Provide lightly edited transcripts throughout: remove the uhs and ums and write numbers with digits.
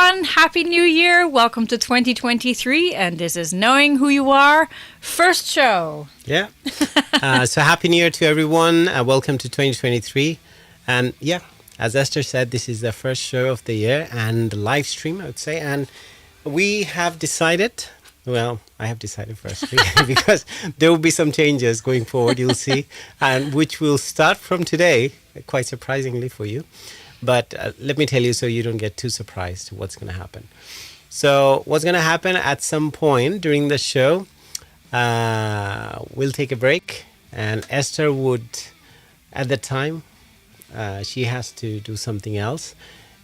everyone. Happy New Year. Welcome to 2023. And this is Knowing Who You Are, first show. Yeah. So Happy New Year to everyone. Welcome to 2023. And yeah, as Esther said, this is the first show of the year and the live stream, I would say. And we have decided, well, I have decided firstly, because there will be some changes going forward, you'll see, and which will start from today, quite surprisingly for you. But let me tell you so you don't get too surprised what's going to happen. So what's going to happen at some point during the show, we'll take a break. And Esther would, at the time, she has to do something else.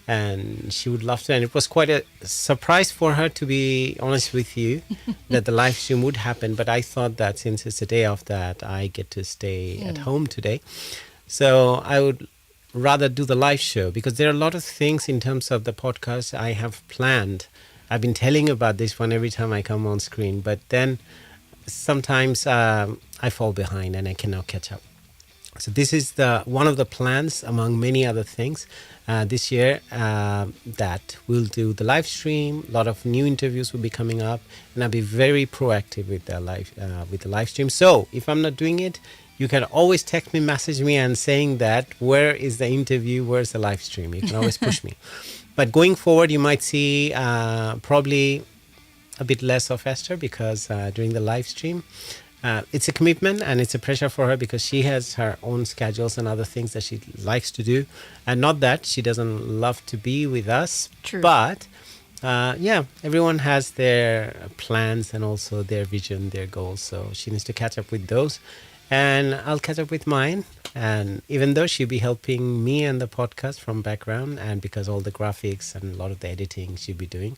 And she would love to. And it was quite a surprise for her, to be honest with you, that the live stream would happen. But I thought that since it's a day off that I get to stay at home today. So I would rather do the live show, because there are a lot of things in terms of the podcast I have planned. I've been telling about this one every time I come on screen, but then sometimes I fall behind and I cannot catch up. So this is one of the plans among many other things this year, that we'll do the live stream. A lot of new interviews will be coming up, and I'll be very proactive with the live stream. So if I'm not doing it, you can always text me, message me, and saying that where is the interview, where's the live stream. You can always push me. But going forward, you might see probably a bit less of Esther, because during the live stream, it's a commitment and it's a pressure for her, because she has her own schedules and other things that she likes to do. And not that she doesn't love to be with us. True. But yeah, everyone has their plans and also their vision, their goals. So she needs to catch up with those. And I'll catch up with mine. And even though she'll be helping me and the podcast from background, and because all the graphics and a lot of the editing she'll be doing.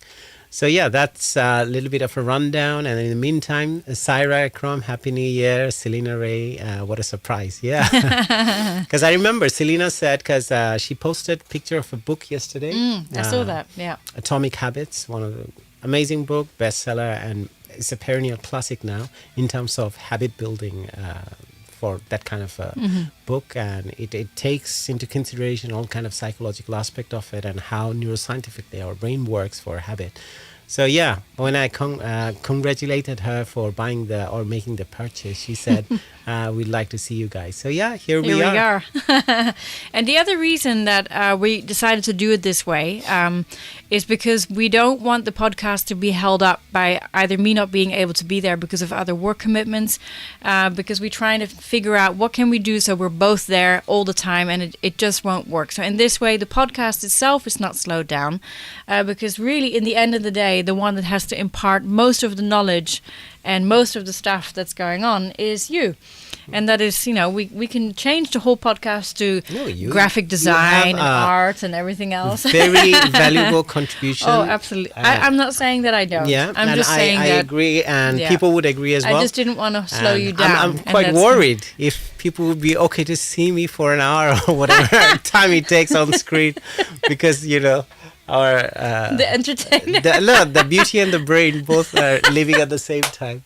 So yeah, that's a little bit of a rundown. And in the meantime, Syra Akram, Happy New Year. Selena Ray, what a surprise. Yeah. Because I remember Selena said, because she posted a picture of a book yesterday. I saw that, yeah. Atomic Habits, one of the amazing book, bestseller, and it's a perennial classic now in terms of habit building for that kind of book. And it takes into consideration all kind of psychological aspect of it and how neuroscientifically our brain works for a habit. So yeah, when I congratulated her for buying or making the purchase, she said, we'd like to see you guys. So yeah, here we are. And the other reason that we decided to do it this way is because we don't want the podcast to be held up by either me not being able to be there because of other work commitments, because we're trying to figure out what can we do so we're both there all the time, and it just won't work. So in this way, the podcast itself is not slowed down, because really in the end of the day, the one that has to impart most of the knowledge and most of the stuff that's going on is you. And that is, we can change the whole podcast to graphic design and art and everything else. Very valuable contribution. Oh, absolutely. I'm not saying that I don't. Yeah, I'm just saying I agree, and people would agree as well. I just didn't want to slow you down. I'm quite worried if people would be okay to see me for an hour or whatever time it takes on screen, because, our the entertainer, the beauty and the brain both are living at the same time.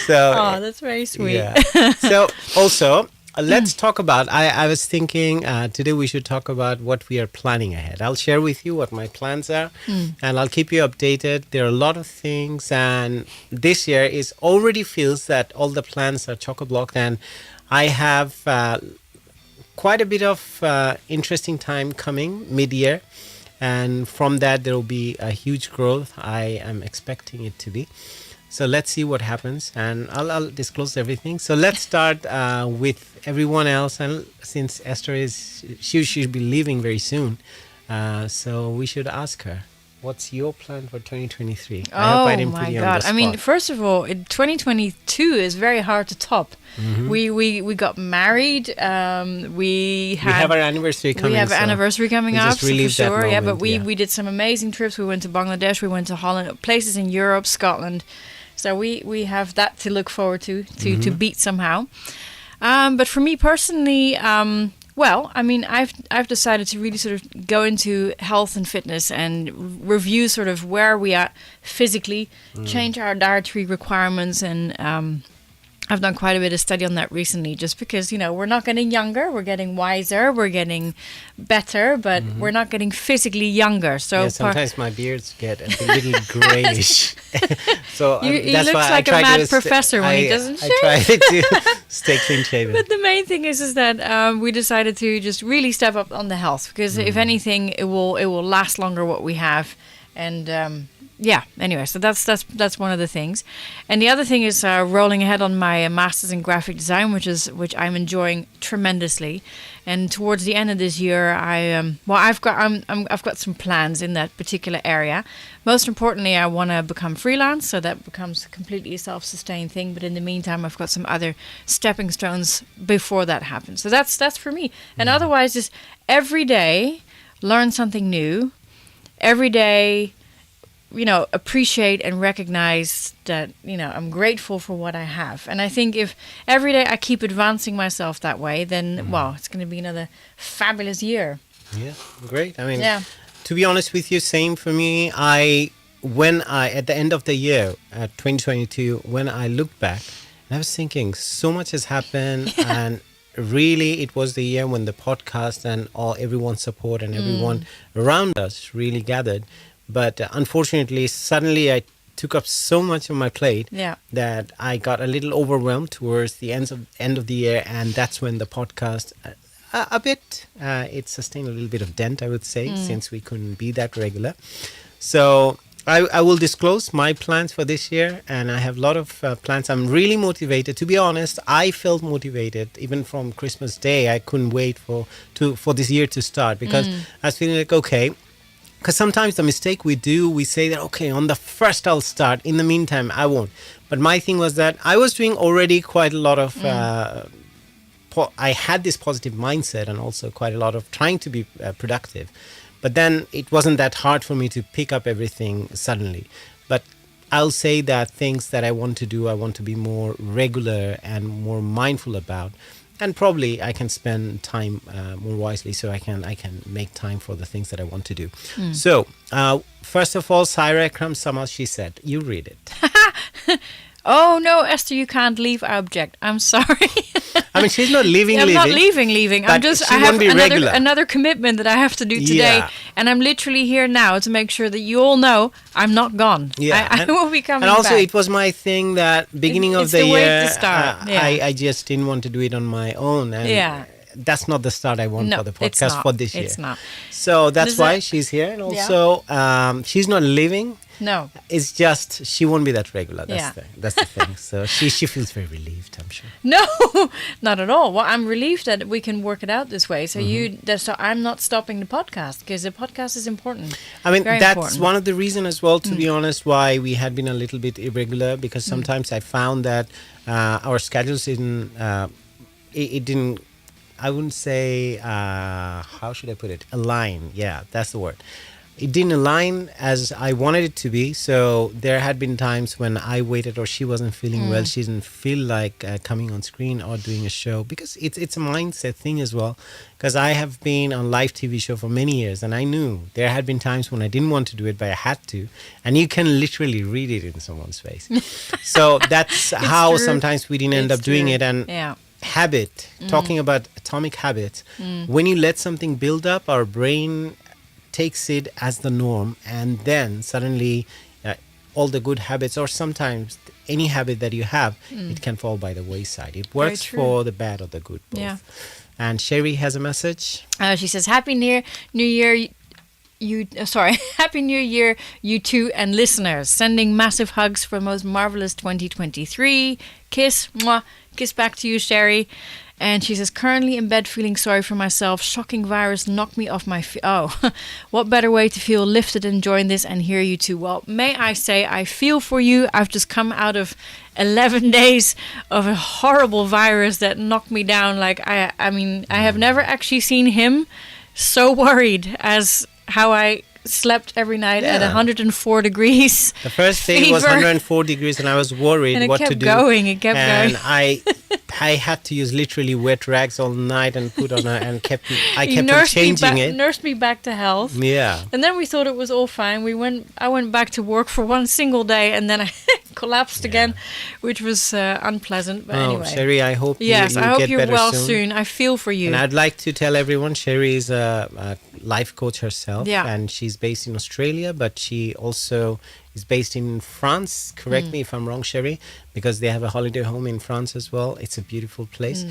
So that's very sweet. Yeah. So also let's talk about, I was thinking today we should talk about what we are planning ahead. I'll share with you what my plans are, and I'll keep you updated. There are a lot of things, and this year already feels that all the plans are chock-a-block, and I have quite a bit of interesting time coming mid-year. And from that, there will be a huge growth. I am expecting it to be. So let's see what happens. And I'll disclose everything. So let's start with everyone else. And since Esther she should be leaving very soon. So we should ask her, what's your plan for 2023? Oh, my God. I mean, first of all, 2022 is very hard to top. Mm-hmm. We got married. We have our anniversary coming. We have an anniversary coming up, for sure. Moment, yeah, but we did some amazing trips. We went to Bangladesh. We went to Holland, places in Europe, Scotland. So we have that to look forward to beat somehow. But for me personally, well, I mean, I've decided to really sort of go into health and fitness and review sort of where we are physically, change our dietary requirements, and I've done quite a bit of study on that recently, just because, we're not getting younger, we're getting wiser, we're getting better, but we're not getting physically younger. So yeah, sometimes my beards get a little grayish. So he that's looks why like I try a mad to professor when he doesn't shave. I try to stay clean shaven. But the main thing is that we decided to just really step up on the health, because if anything, it will last longer what we have, and anyway, so that's one of the things. And the other thing is rolling ahead on my master's in graphic design, which I'm enjoying tremendously. And towards the end of this year, I've got some plans in that particular area. Most importantly, I want to become freelance, so that becomes a completely self-sustained thing. But in the meantime, I've got some other stepping stones before that happens. So that's for me. And otherwise, just every day learn something new. Every day, appreciate and recognize that, I'm grateful for what I have. And I think if every day I keep advancing myself that way, then, it's going to be another fabulous year. Yeah, great. I mean, to be honest with you, same for me. At the end of the year, 2022, when I looked back, and I was thinking so much has happened, and really it was the year when the podcast and everyone's support and everyone around us really gathered. But unfortunately, suddenly I took up so much on my plate that I got a little overwhelmed towards the end of the year. And that's when the podcast, it sustained a little bit of dent, I would say, since we couldn't be that regular. So I will disclose my plans for this year. And I have a lot of plans. I'm really motivated. To be honest, I felt motivated even from Christmas Day. I couldn't wait for this year to start, because I was feeling like, okay. Because sometimes the mistake we do, we say that, okay, on the 1st I'll start. In the meantime, I won't. But my thing was that I was doing already quite a lot of, I had this positive mindset and also quite a lot of trying to be productive. But then it wasn't that hard for me to pick up everything suddenly. But I'll say that things that I want to do, I want to be more regular and more mindful about. And probably I can spend time more wisely, so I can make time for the things that I want to do. So, first of all, Saira Akram Samal, she said, you read it. Oh, no, Esther, you can't leave. I object. I'm sorry. I mean, she's not leaving. I'm not leaving. I have another commitment that I have to do today. Yeah. And I'm literally here now to make sure that you all know I'm not gone. Yeah. I will be coming back. And also, it was my thing that beginning of the year, to start. I just didn't want to do it on my own. And that's not the start I want for the podcast for this year. It's not. So that's why she's here. And also, she's not leaving. No. It's just she won't be that regular. That's the thing. So she feels very relieved, I'm sure. No, not at all. Well, I'm relieved that we can work it out this way. So so I'm not stopping the podcast, because the podcast is important. I mean, that's one of the reasons as well, to be honest, why we had been a little bit irregular, because sometimes I found that our schedules didn't, I wouldn't say, how should I put it? Align. Yeah, that's the word. It didn't align as I wanted it to be. So there had been times when I waited, or she wasn't feeling well. She didn't feel like coming on screen or doing a show, because it's a mindset thing as well. Because I have been on live TV show for many years, and I knew there had been times when I didn't want to do it, but I had to. And you can literally read it in someone's face. So that's how sometimes we didn't end up doing it. And habit, talking about atomic habits, when you let something build up, our brain takes it as the norm, and then suddenly all the good habits, or sometimes any habit that you have, it can fall by the wayside. It works for the bad or the good both. Yeah. And Sherry has a message. She says, Happy New Year, Happy New Year, you two and listeners. Sending massive hugs for the most marvelous 2023. Kiss, mwah, kiss back to you, Sherry. And she says, currently in bed feeling sorry for myself. Shocking virus knocked me off my feet. Oh, what better way to feel lifted and join this and hear you too. Well, may I say, I feel for you. I've just come out of 11 days of a horrible virus that knocked me down. Like, I mean, I have never actually seen him so worried as how I slept every night at 104 degrees. The first day was 104 degrees, and I was worried what to do. It kept going. And I I had to use literally wet rags all night and put on and I He kept on changing it. nursed me back to health. Yeah. And then we thought it was all fine. I went back to work for one single day, and then I collapsed again, which was unpleasant. But anyway, Sherry, I hope yes, you I hope get you're better well soon. I feel for you. And I'd like to tell everyone, Sherry is a life coach herself, and she's based in Australia, but she also is based in France. Correct me if I'm wrong, Sherry, because they have a holiday home in France as well. It's a beautiful place.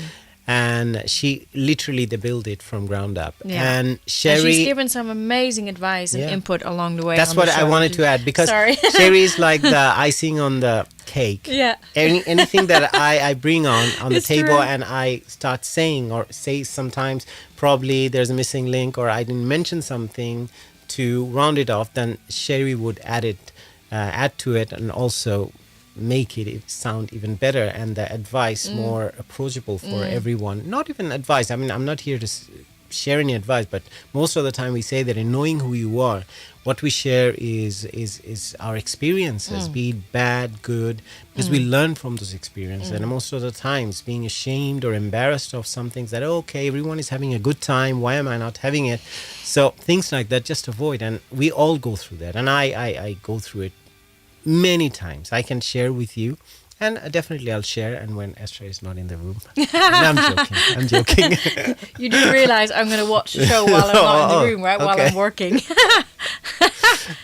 And she literally, they built it from ground up. Yeah. And Sherry... And she's given some amazing advice and input along the way. That's what I wanted to add, because Sherry is like the icing on the cake. Yeah. Anything that I bring on the It's table true. and I start saying or say sometimes probably there's a missing link or I didn't mention something to round it off, then Sherry would add to it and also make it sound even better and the advice more approachable for everyone. Not even advice. I mean, I'm not here to share any advice, but most of the time we say that in knowing who you are, what we share is our experiences, be it bad, good, because we learn from those experiences. And most of the times being ashamed or embarrassed of some things that, okay, everyone is having a good time, why am I not having it? So things like that, just avoid. And we all go through that. And I go through it many times. I can share with you, and definitely I'll share. And when Esther is not in the room, I'm joking. You do realize I'm going to watch the show while I'm not in the room, right? While I'm working.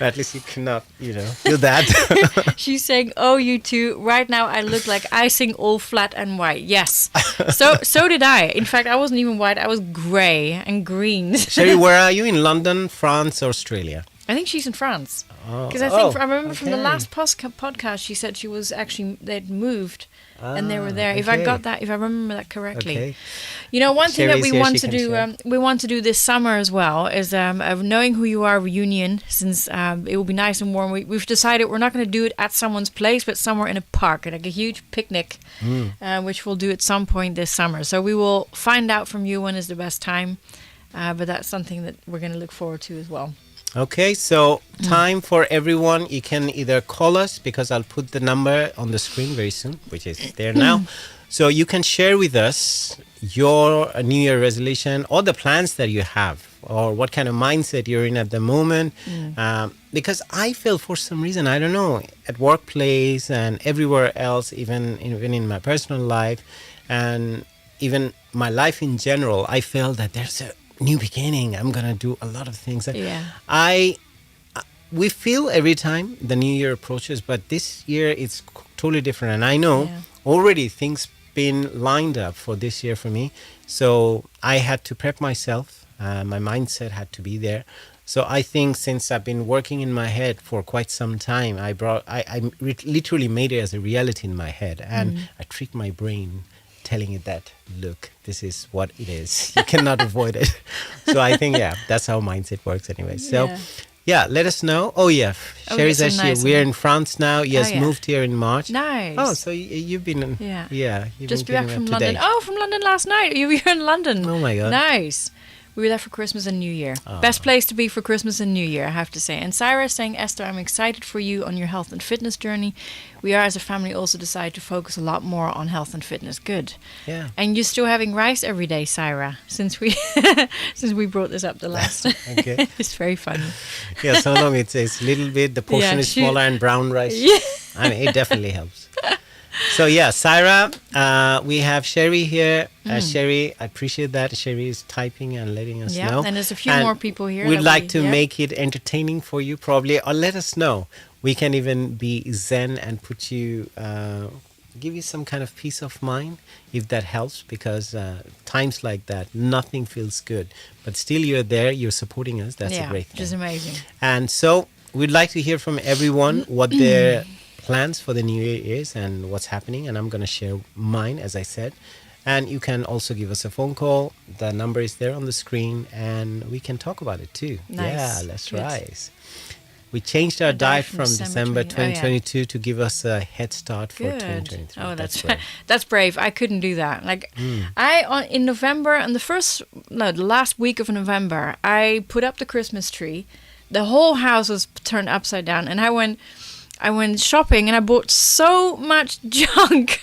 At least you cannot, do that. She's saying, "Oh, you two! Right now, I look like icing, all flat and white." Yes. So did I. In fact, I wasn't even white. I was grey and green. Sherry, where are you? In London, France, or Australia? I think she's in France. Because I remember from the last podcast, she said she was actually, they'd moved and they were there. If I remember that correctly. Okay. One thing that we Sherry's want here, to she do, can we want to do this summer as well is a Knowing Who You Are reunion, since it will be nice and warm. We've decided we're not going to do it at someone's place, but somewhere in a park, like a huge picnic, which we'll do at some point this summer. So we will find out from you when is the best time, but that's something that we're going to look forward to as well. Okay, so time for everyone. You can either call us, because I'll put the number on the screen very soon, which is there now. So you can share with us your New Year resolution or the plans that you have, or what kind of mindset you're in at the moment. Because I feel for some reason, I don't know, at workplace and everywhere else, even in my personal life and even my life in general, I feel that there's a new beginning. I'm gonna do a lot of things. We feel every time the new year approaches, but this year it's totally different. And I know already things been lined up for this year for me. So I had to prep myself. My mindset had to be there. So I think since I've been working in my head for quite some time, I literally made it as a reality in my head, and I tricked my brain, telling it that, look, this is what it is. You cannot avoid it. So I think, that's how mindset works anyway. So, let us know. Oh, yeah. Sherry says we're in France now. Yes, moved here in March. Nice. Oh, so you've been... you've just been back from today. London. Oh, from London last night. You were in London. Oh, my God. Nice. We were there for Christmas and New Year. Best place to be for Christmas and New Year, I have to say. And Sarah is saying, Esther, I'm excited for you on your health and fitness journey. We are, as a family, also decided to focus a lot more on health and fitness. Good. Yeah. And you're still having rice every day, Sarah, since we brought this up the last. Okay. It's very funny. Yeah, so long it's a little bit, the portion is smaller and brown rice. Yeah. I mean, it definitely helps. So Sarah, we have Sherry here. Sherry, I appreciate that. Sherry is typing and letting us know. And there's a few more people here. We'd like to make it entertaining for you, probably, or let us know. We can even be zen and put you, give you some kind of peace of mind, if that helps, because times like that, nothing feels good. But still you're there, you're supporting us. That's a great thing. Which is amazing. And so we'd like to hear from everyone what their plans for the new year is and what's happening, and I'm going to share mine, as I said. And you can also give us a phone call. The number is there on the screen, and we can talk about it too. Nice. Yeah, let's rise. We changed our diet from December 2022 to give us a head start for 2023. Oh, that's brave. I couldn't do that. In November, and the last week of November, I put up the Christmas tree. The whole house was turned upside down, and I went, I went shopping and I bought so much junk.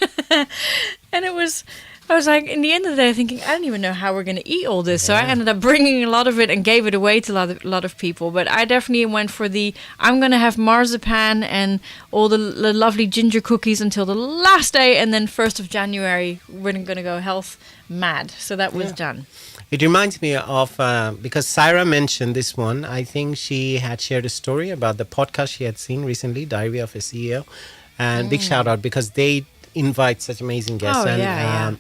And I was like, in the end of the day, thinking, I don't even know how we're going to eat all this. So I ended up bringing a lot of it and gave it away to a lot of people. But I definitely went for I'm going to have marzipan and all the lovely ginger cookies until the last day. And then 1st of January, we're going to go health mad. So that was done. It reminds me of, because Syra mentioned this one, I think she had shared a story about the podcast she had seen recently, Diary of a CEO. And big shout out, because they invite such amazing guests.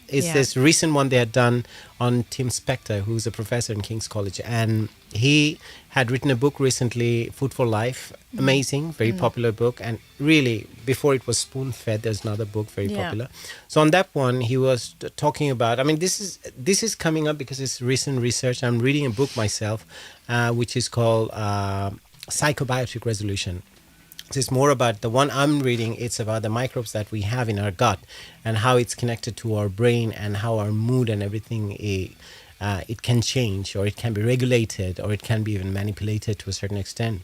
It's this recent one they had done on Tim Spector, who's a professor in King's College. And he had written a book recently, Food for Life. Amazing, very popular book. And really, before it was spoon-fed, there's another book very popular. So on that one, he was talking about, I mean, this is coming up because it's recent research. I'm reading a book myself, which is called Psychobiotic Resolution. So it's more about the one I'm reading. It's about the microbes that we have in our gut and how it's connected to our brain and how our mood and everything it can change, or it can be regulated, or it can be even manipulated to a certain extent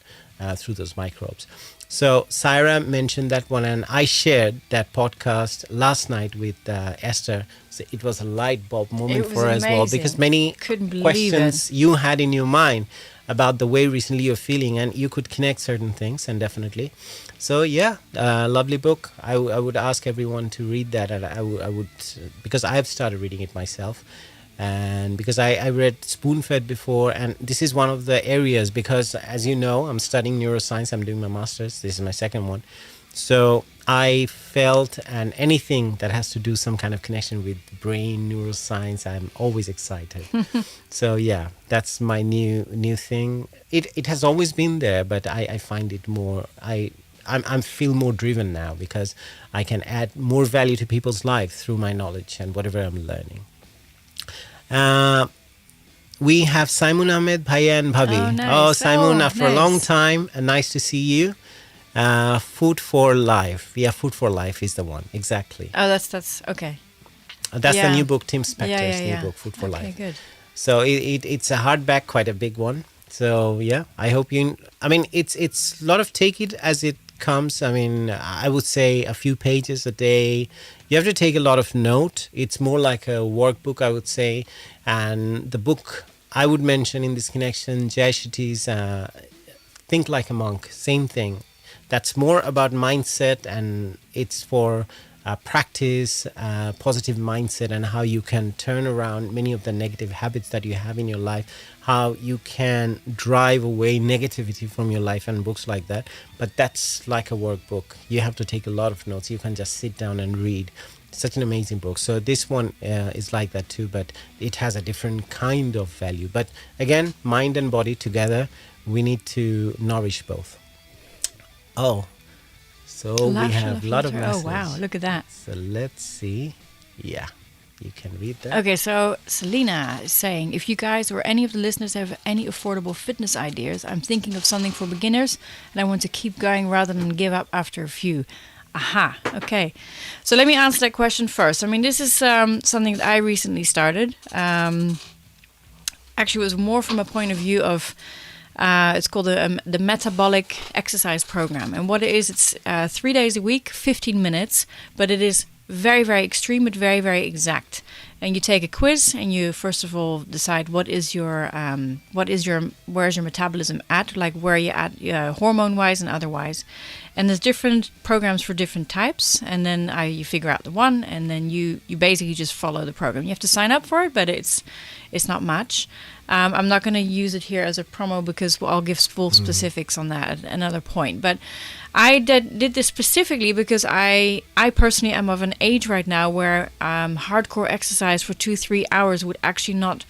through those microbes. So Syra mentioned that one, and I shared that podcast last night with Esther. So it was a light bulb moment for her as well, because many questions you had in your mind about the way recently you're feeling, and you could connect certain things, and definitely. So lovely book. I would ask everyone to read that, and I would because I have started reading it myself, and because I read Spoon-Fed before, and this is one of the areas, because as you know, I'm studying neuroscience. I'm doing my master's. This is my second one. So I felt, and anything that has to do some kind of connection with brain neuroscience, I'm always excited. So that's my new thing. It has always been there, but I find it more, I feel more driven now, because I can add more value to people's lives through my knowledge and whatever I'm learning. We have Simon Ahmed, Bhaiya and Bhabhi. Oh, nice. Simon, after a long time, nice to see you. Food for Life. Yeah, Food for Life is the one. Exactly. Oh, that's okay. That's the new book, Tim Spector's new book, Food for Life. Okay, good. So it's a hardback, quite a big one. So I hope it's a lot of take it as it comes. I mean, I would say a few pages a day. You have to take a lot of note. It's more like a workbook, I would say. And the book I would mention in this connection, Jay Shetty's Think Like a Monk, same thing. That's more about mindset, and it's for practice, positive mindset, and how you can turn around many of the negative habits that you have in your life, how you can drive away negativity from your life, and books like that. But that's like a workbook. You have to take a lot of notes. You can just sit down and read. Such an amazing book. So this one is like that too, but it has a different kind of value. But again, mind and body together, we need to nourish both. So we have a lot of messages. Oh, wow. Look at that. So let's see. Yeah, you can read that. Okay, so Selena is saying, if you guys or any of the listeners have any affordable fitness ideas, I'm thinking of something for beginners, and I want to keep going rather than give up after a few. Aha, okay. So let me answer that question first. I mean, this is something that I recently started. Actually, it was more from a point of view of it's called the metabolic exercise program. And what it is, it's 3 days a week, 15 minutes, but it is very, very extreme, but very, very exact. And you take a quiz, and you first of all decide where's your metabolism at, like where you at hormone-wise and otherwise. And there's different programs for different types, and then you figure out the one, and then you basically just follow the program. You have to sign up for it, but it's not much. I'm not going to use it here as a promo, because I'll give full specifics on that at another point. But I did this specifically because I personally am of an age right now where hardcore exercise for 2-3 hours would actually not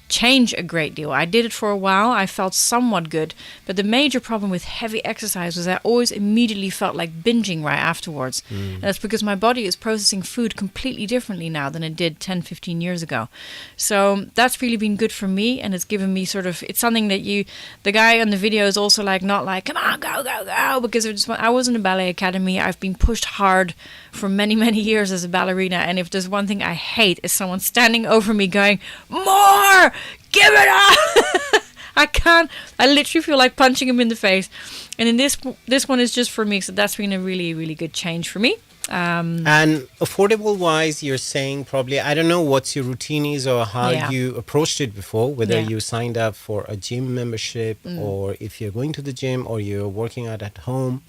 change a great deal. I did it for a while. I felt somewhat good, but the major problem with heavy exercise was I always immediately felt like binging right afterwards. And that's because my body is processing food completely differently now than it did 10-15 years ago. So that's really been good for me, and it's given me it's something that the guy on the video is also like, not like, come on, go, go, go, because I was in a ballet academy. I've been pushed hard for many, many years as a ballerina, and if there's one thing I hate is someone standing over me going, more, give it up. I can't. I literally feel like punching him in the face. And in this one is just for me. So that's been a really, really good change for me. And affordable wise, you're saying probably, I don't know what your routine is or how you approached it before, whether you signed up for a gym membership or if you're going to the gym or you're working out at home.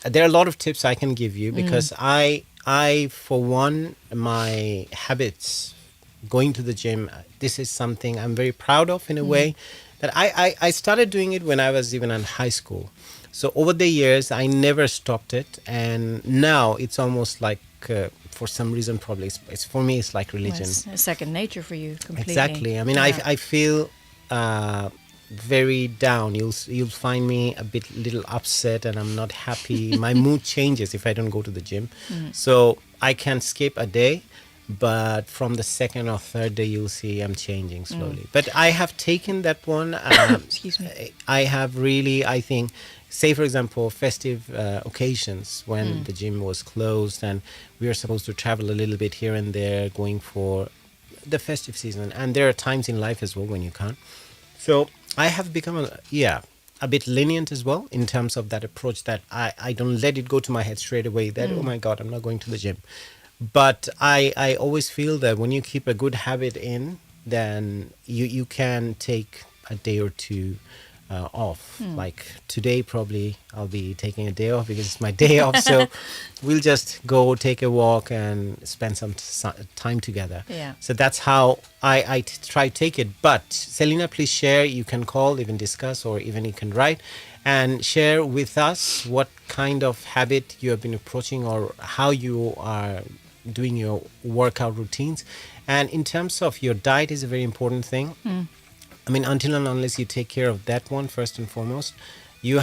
There are a lot of tips I can give you because I for one, my habits going to the gym, this is something I'm very proud of in a way that I started doing it when I was even in high school. So over the years, I never stopped it. And now it's almost like, for some reason, probably, it's for me, it's like religion. Well, it's second nature for you, completely. Exactly. I mean, I feel very down. You'll find me a little upset and I'm not happy. My mood changes if I don't go to the gym. So I can skip a day. But from the second or third day, you'll see I'm changing slowly. But I have taken that one. Excuse me. I have really, I think, say, for example, festive occasions when the gym was closed and we are supposed to travel a little bit here and there going for the festive season. And there are times in life as well when you can't. So I have become, a bit lenient as well in terms of that approach that I don't let it go to my head straight away that, oh my God, I'm not going to the gym. But I always feel that when you keep a good habit in, then you can take a day or two off. Like today, probably I'll be taking a day off because it's my day off. So we'll just go take a walk and spend some time together. Yeah. So that's how I try to take it. But Selena, please share. You can call, even discuss, or even you can write and share with us what kind of habit you have been approaching or how you are doing your workout routines. And in terms of your diet is a very important thing. I mean, until and unless you take care of that one first and foremost, you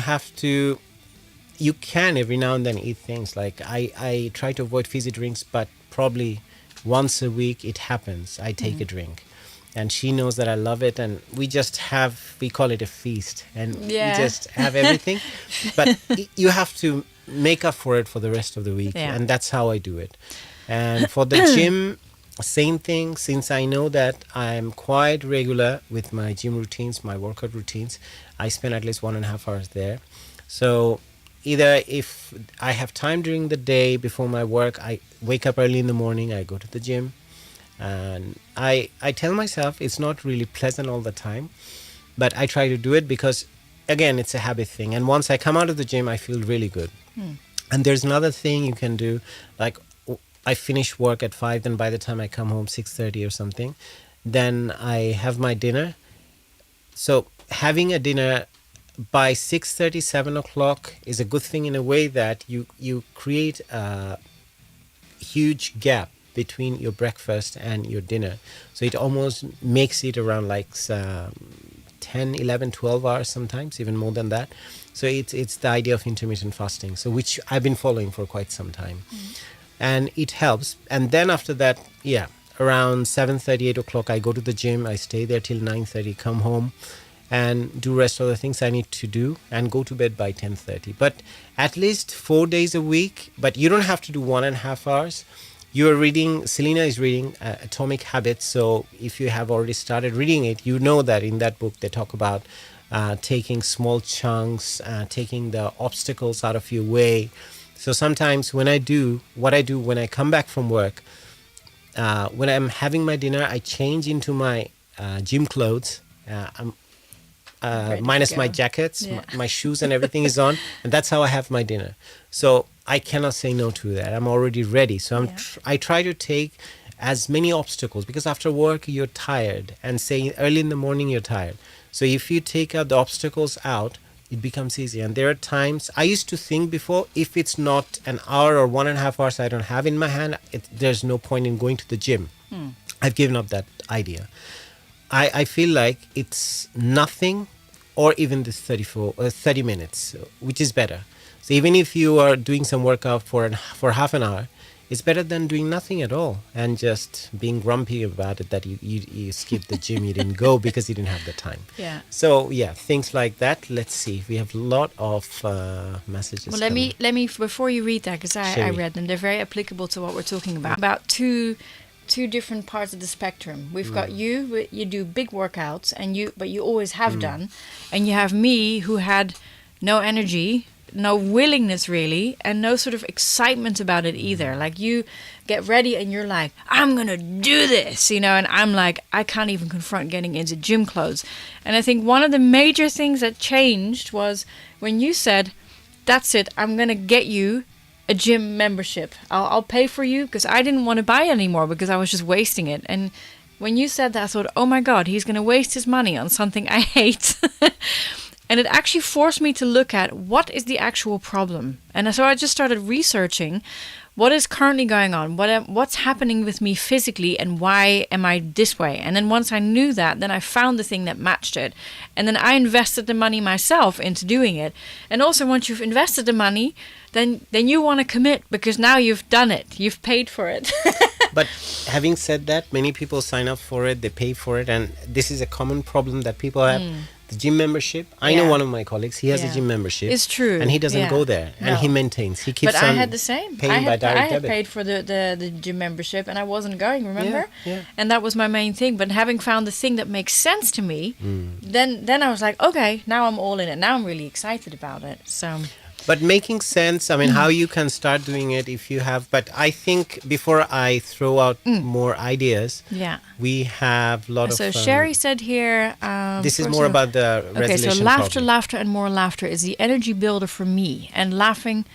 can every now and then eat things like I try to avoid fizzy drinks, but probably once a week it happens. I take a drink and she knows that I love it. And we call it a feast and we just have everything. But you have to make up for it for the rest of the week. Yeah. And that's how I do it. And for the gym, same thing, since I know that I'm quite regular with my gym routines, my workout routines, I spend at least 1.5 hours there. So either if I have time during the day before my work, I wake up early in the morning, I go to the gym. And I tell myself it's not really pleasant all the time, but I try to do it because, again, it's a habit thing. And once I come out of the gym, I feel really good. And there's another thing you can do, like I finish work at 5, then by the time I come home 6:30 or something, then I have my dinner. So having a dinner by 6:30, 7 o'clock is a good thing in a way that you create a huge gap between your breakfast and your dinner. So it almost makes it around like 10, 11, 12 hours sometimes, even more than that. So it's the idea of intermittent fasting, so which I've been following for quite some time. And it helps. And then after that, around 7:30, 8 o'clock, I go to the gym. I stay there till 9:30, come home and do rest of the things I need to do and go to bed by 10:30. But at least 4 days a week, but you don't have to do 1.5 hours. You're reading, Selena is reading Atomic Habits. So if you have already started reading it, you know that in that book they talk about taking small chunks, taking the obstacles out of your way. So sometimes when I do when I come back from work, when I'm having my dinner, I change into my gym clothes. Minus my jackets, my shoes and everything is on. And that's how I have my dinner. So I cannot say no to that. I'm already ready. So I try to take as many obstacles because after work, you're tired. And say early in the morning, you're tired. So if you take out the obstacles out, it becomes easy. And there are times I used to think before, if it's not an hour or 1.5 hours I don't have in my hand, there's no point in going to the gym. I've given up that idea. I feel like it's nothing or even this 30 minutes, which is better. So even if you are doing some workout for half an hour, it's better than doing nothing at all and just being grumpy about it that you skipped the gym, you didn't go because you didn't have the time. Yeah. So things like that. Let's see. We have a lot of messages. Well, let me before you read that, because I read them, they're very applicable to what we're talking about. About two two different parts of the spectrum. We've got you do big workouts, but you always have done, and you have me who had no energy, no willingness really, and no sort of excitement about it either. Like, you get ready and you're like, I'm gonna do this, and I'm like, I can't even confront getting into gym clothes. And I think one of the major things that changed was when you said, that's it, I'm gonna get you a gym membership. I'll pay for you, because I didn't want to buy anymore because I was just wasting it. And when you said that, I thought, oh my God, he's gonna waste his money on something I hate. And it actually forced me to look at what is the actual problem. And so I just started researching what is currently going on, what's happening with me physically, and why am I this way. And then once I knew that, then I found the thing that matched it. And then I invested the money myself into doing it. And also, once you've invested the money, then you want to commit, because now you've done it. You've paid for it. But having said that, many people sign up for it, they pay for it, and this is a common problem that people have. The gym membership. I know one of my colleagues, he has a gym membership. It's true. And he doesn't go there. And he maintains. He keeps but on I had the same. paying by direct I had debit. paid for the gym membership, and I wasn't going, remember? Yeah. And that was my main thing. But having found the thing that makes sense to me, then I was like, okay, now I'm all in it. Now I'm really excited about it. So... But making sense, I mean, how you can start doing it if you have... But I think before I throw out more ideas, we have a lot of... So Sherry said here... this is more about the resolution so laughter, problem. laughter, and more laughter is the energy builder for me. And laughing...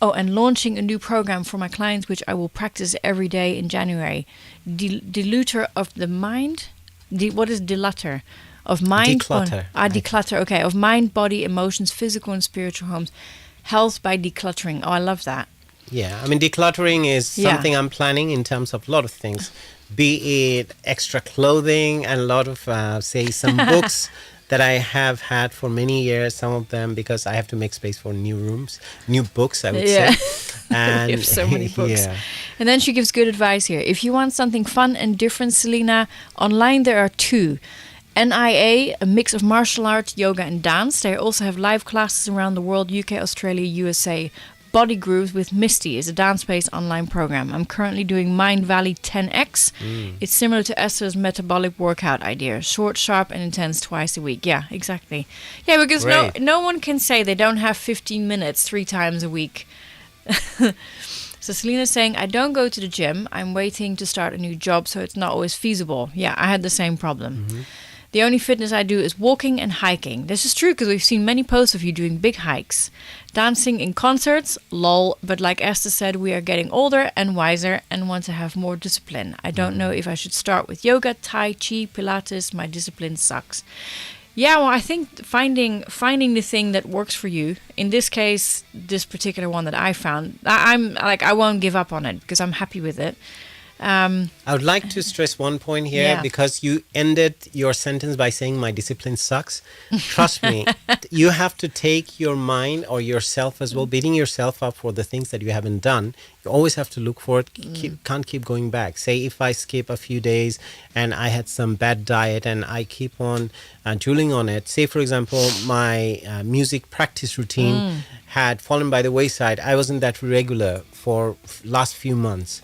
Oh, and launching a new program for my clients, which I will practice every day in January. Diluter of the mind? What is diluter? Of mind, declutter. Declutter. Okay, of mind, body, emotions, physical and spiritual homes. Health by decluttering. Oh, I love that. Yeah, I mean, decluttering is something I'm planning in terms of a lot of things. Be it extra clothing and a lot of, say, some books that I have had for many years, some of them because I have to make space for new books, I would say. And you have so many books. And then she gives good advice here. If you want something fun and different, Selena, online there are two. NIA, a mix of martial arts, yoga and dance. They also have live classes around the world, UK, Australia, USA. Body Grooves with Misty is a dance-based online program. I'm currently doing Mind Valley 10X. It's similar to Esther's metabolic workout idea. Short, sharp and intense twice a week. Yeah, exactly. Yeah, because no one can say they don't have 15 minutes 3 times a week. So Selena's saying, I don't go to the gym. I'm waiting to start a new job, so it's not always feasible. Yeah, I had the same problem. The only fitness I do is walking and hiking. This is true because we've seen many posts of you doing big hikes. Dancing in concerts, lol. But like Esther said, we are getting older and wiser and want to have more discipline. I don't know if I should start with yoga, Tai Chi, Pilates. My discipline sucks. Yeah, well, I think finding the thing that works for you. In this case, this particular one that I found, I'm like, I won't give up on it because I'm happy with it. I would like to stress one point here because you ended your sentence by saying my discipline sucks. Trust me, you have to take your mind or yourself as well, beating yourself up for the things that you haven't done. You always have to look for it. Can't keep going back. Say if I skip a few days and I had some bad diet and I keep on drooling on it. Say, for example, my music practice routine had fallen by the wayside. I wasn't that regular for last few months.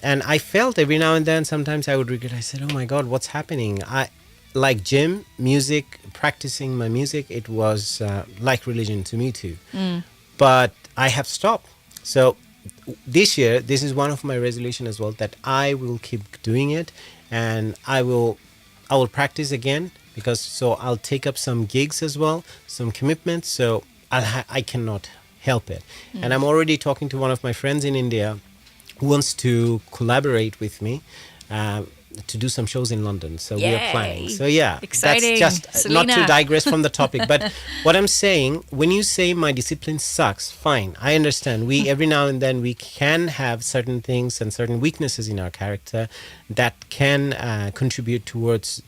And I felt every now and then, sometimes I would regret. I said, oh my God, what's happening? I like gym, music, practicing my music. It was like religion to me too. But I have stopped. So this year, this is one of my resolutions as well, that I will keep doing it. And I will practice again because I'll take up some gigs as well, some commitments. So I cannot help it. And I'm already talking to one of my friends in India who wants to collaborate with me to do some shows in London. So we are planning. So yeah, exciting. That's just Selena. not to digress from the topic. But what I'm saying, when you say my discipline sucks, fine, I understand. We every now and then we can have certain things and certain weaknesses in our character that can contribute towards,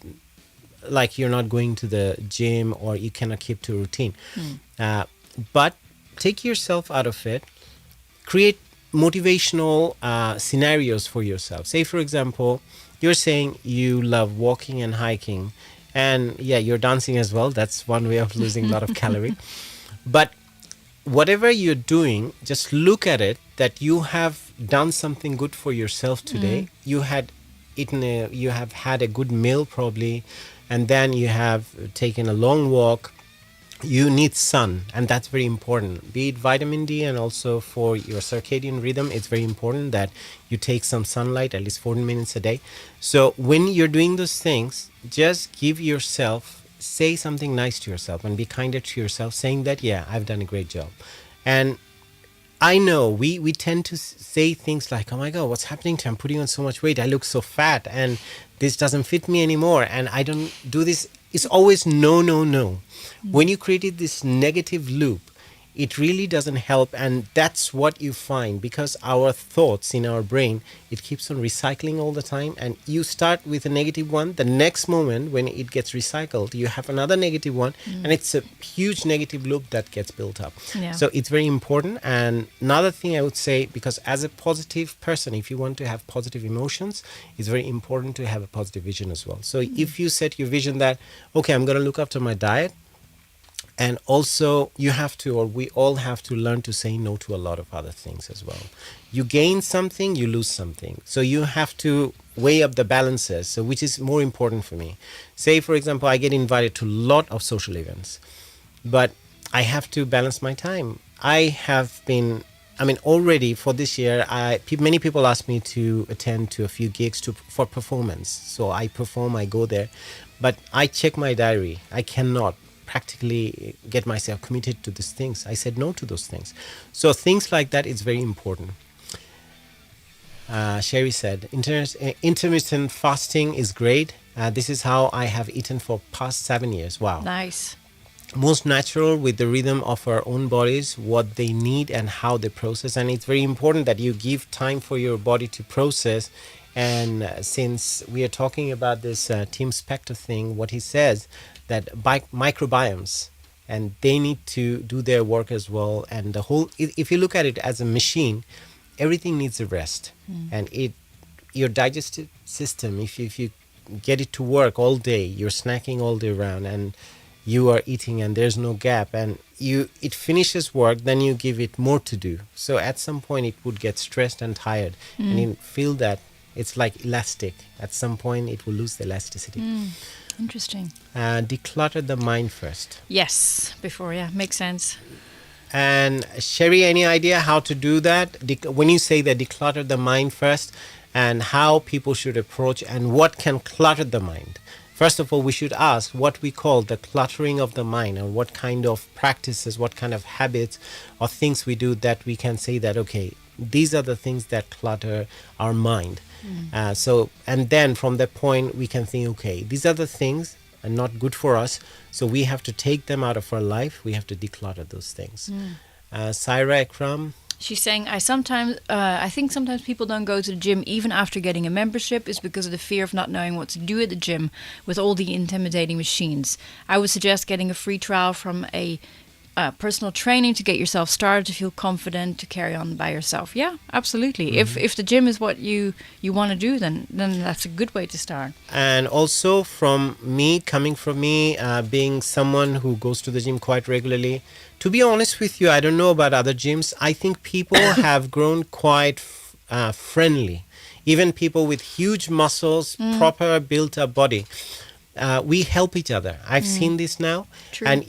like you're not going to the gym or you cannot keep to a routine. But take yourself out of it. Create motivational scenarios for yourself. Say, for example, you're saying you love walking and hiking, and you're dancing as well. That's one way of losing a lot of calorie. But whatever you're doing, just look at it that you have done something good for yourself today. You had you have had a good meal probably, and then you have taken a long walk. You need sun, and that's very important, be it vitamin D, and also for your circadian rhythm it's very important that you take some sunlight at least 40 minutes a day. So when you're doing those things, just give yourself, say something nice to yourself and be kinder to yourself, saying that, yeah, I've done a great job. And I know we tend to say things like, oh my God, what's happening to me? I'm putting on so much weight. I look so fat and this doesn't fit me anymore. And I don't do this. It's always no, no, no. When you created this negative loop, it really doesn't help. And that's what you find, because our thoughts in our brain, it keeps on recycling all the time. And you start with a negative one. The next moment when it gets recycled, you have another negative one. And it's a huge negative loop that gets built up. Yeah. So it's very important. And another thing I would say, because as a positive person, if you want to have positive emotions, it's very important to have a positive vision as well. So if you set your vision that, okay, I'm going to look after my diet, and also you have to, or we all have to learn to say no to a lot of other things as well. You gain something, you lose something. So you have to weigh up the balances. So which is more important for me? Say, for example, I get invited to a lot of social events, but I have to balance my time. I have been, already for this year, many people ask me to attend to a few gigs for performance. So I perform, I go there, but I check my diary. I cannot practically get myself committed to these things. I said no to those things. So things like that is very important. Sherry said, intermittent fasting is great. This is how I have eaten for past 7 years. Wow. Nice. Most natural, with the rhythm of our own bodies, what they need and how they process. And it's very important that you give time for your body to process. And since we are talking about this Tim Spector thing, what he says, that microbiomes, and they need to do their work as well. And the whole, if you look at it as a machine, everything needs a rest. And your digestive system, if you get it to work all day, you're snacking all day around, and you are eating and there's no gap, and it finishes work, then you give it more to do. So at some point it would get stressed and tired, and you feel that it's like elastic. At some point it will lose the elasticity. Interesting. Declutter the mind first. Yes, before, makes sense. And Sherry, any idea how to do that? When you say that, declutter the mind first, and how people should approach and what can clutter the mind. First of all, we should ask what we call the cluttering of the mind, or what kind of practices, what kind of habits or things we do that we can say that, okay, these are the things that clutter our mind. And then from that point we can think, okay, these are the things are not good for us, so we have to take them out of our life. We have to declutter those things. Saira Akram, she's saying, I think sometimes people don't go to the gym even after getting a membership is because of the fear of not knowing what to do at the gym with all the intimidating machines. I would suggest getting a free trial from a personal training to get yourself started, to feel confident to carry on by yourself. Yeah, absolutely. If the gym is what you want to do, then that's a good way to start. And also coming from me, being someone who goes to the gym quite regularly, to be honest with you, I don't know about other gyms. I think people have grown quite friendly. Even people with huge muscles, proper built-up body. We help each other. I've seen this now. True. And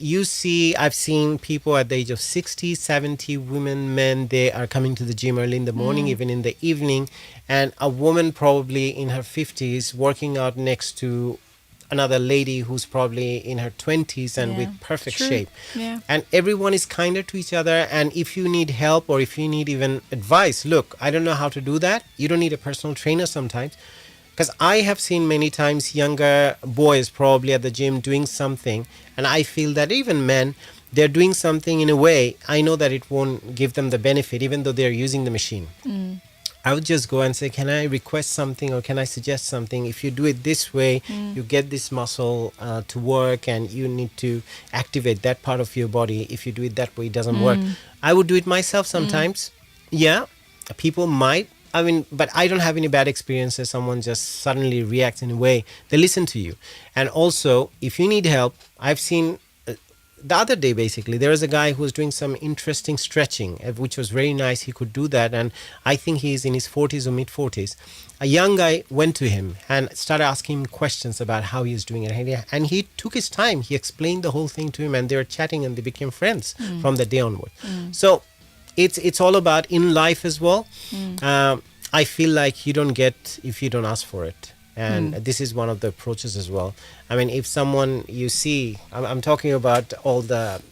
I've seen people at the age of 60, 70, women, men, they are coming to the gym early in the morning, even in the evening. And a woman probably in her 50s working out next to another lady who's probably in her 20s and with perfect shape. Yeah. And everyone is kinder to each other. And if you need help, or if you need even advice, look, I don't know how to do that. You don't need a personal trainer sometimes. Because I have seen many times younger boys probably at the gym doing something, and I feel that even men, they're doing something in a way, I know that it won't give them the benefit, even though they're using the machine. I would just go and say, can I request something, or can I suggest something? If you do it this way, you get this muscle to work, and you need to activate that part of your body. If you do it that way, it doesn't work. I would do it myself sometimes. Yeah, people might. But I don't have any bad experiences. Someone just suddenly reacts in a way. They listen to you. And also, if you need help, I've seen the other day, basically, there was a guy who was doing some interesting stretching, which was very nice. He could do that. And I think he's in his 40s or mid-40s. A young guy went to him and started asking him questions about how he's doing it. And he took his time. He explained the whole thing to him, and they were chatting, and they became friends from the day onward. So it's all about in life as well. I feel like you don't get if you don't ask for it. And this is one of the approaches as well. I mean, if someone you see, I'm talking about all the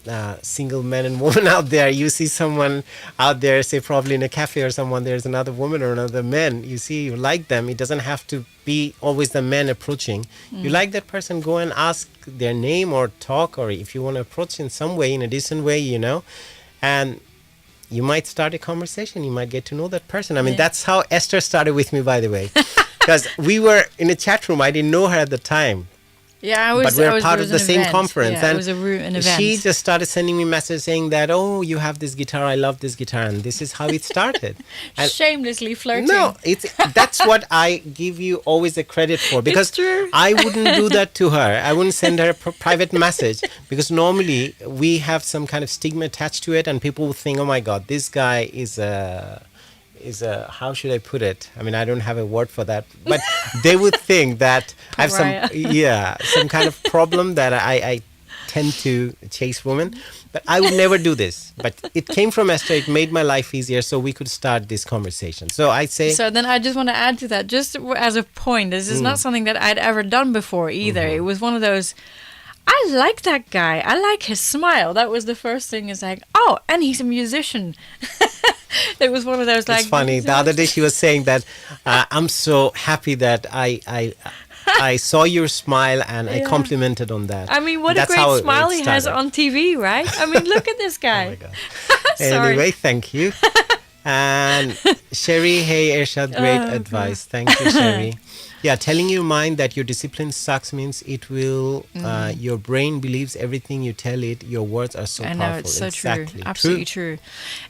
single men and women out there. You see someone out there, say probably in a cafe or someone, there's another woman or another man. You see, you like them. It doesn't have to be always the man approaching. You like that person, go and ask their name or talk, or if you want to approach in some way, in a decent way, you know. And you might start a conversation. You might get to know that person. I mean, that's how Esther started with me, by the way. Because we were in a chat room. I didn't know her at the time. Yeah, but we were part of the same conference. Yeah, and it was an event. She just started sending me messages saying that, oh, you have this guitar. I love this guitar. And this is how it started. And shamelessly flirting. No, that's what I give you always the credit for. Because it's true. I wouldn't do that to her. I wouldn't send her a private message. Because normally we have some kind of stigma attached to it. And people will think, oh my God, this guy is a, how should I put it? I mean, I don't have a word for that, but they would think that I have some kind of problem that I tend to chase women, but I would never do this. But it came from Esther. It made my life easier, so we could start this conversation. So I say. So then I just want to add to that, just as a point. This is not something that I'd ever done before either. It was one of those. I like that guy. I like his smile. That was the first thing. Is like, oh, and he's a musician. It was one of those like. It's funny. The other day she was saying that I'm so happy that I saw your smile and I complimented on that. I mean, what a great smile he has on TV, right? I mean, look at this guy. Oh my God. Anyway, thank you. And Sherry, hey Ershad, great advice. Thank you, Sherry. Yeah, telling your mind that your discipline sucks means it will, your brain believes everything you tell it. Your words are so powerful. I know, it's so true. Absolutely true.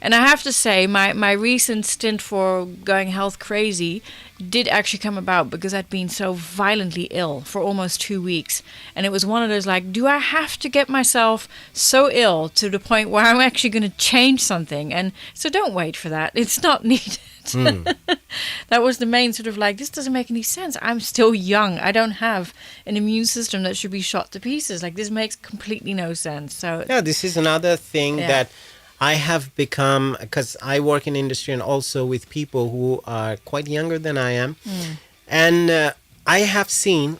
And I have to say, my recent stint for going health crazy did actually come about because I'd been so violently ill for almost 2 weeks. And it was one of those like, do I have to get myself so ill to the point where I'm actually going to change something? And so don't wait for that. It's not needed. That was the main sort of like, this doesn't make any sense. I'm still young. I don't have an immune system that should be shot to pieces. Like, this makes completely no sense. So yeah, this is another thing that I have become, because I work in industry and also with people who are quite younger than I am. And I have seen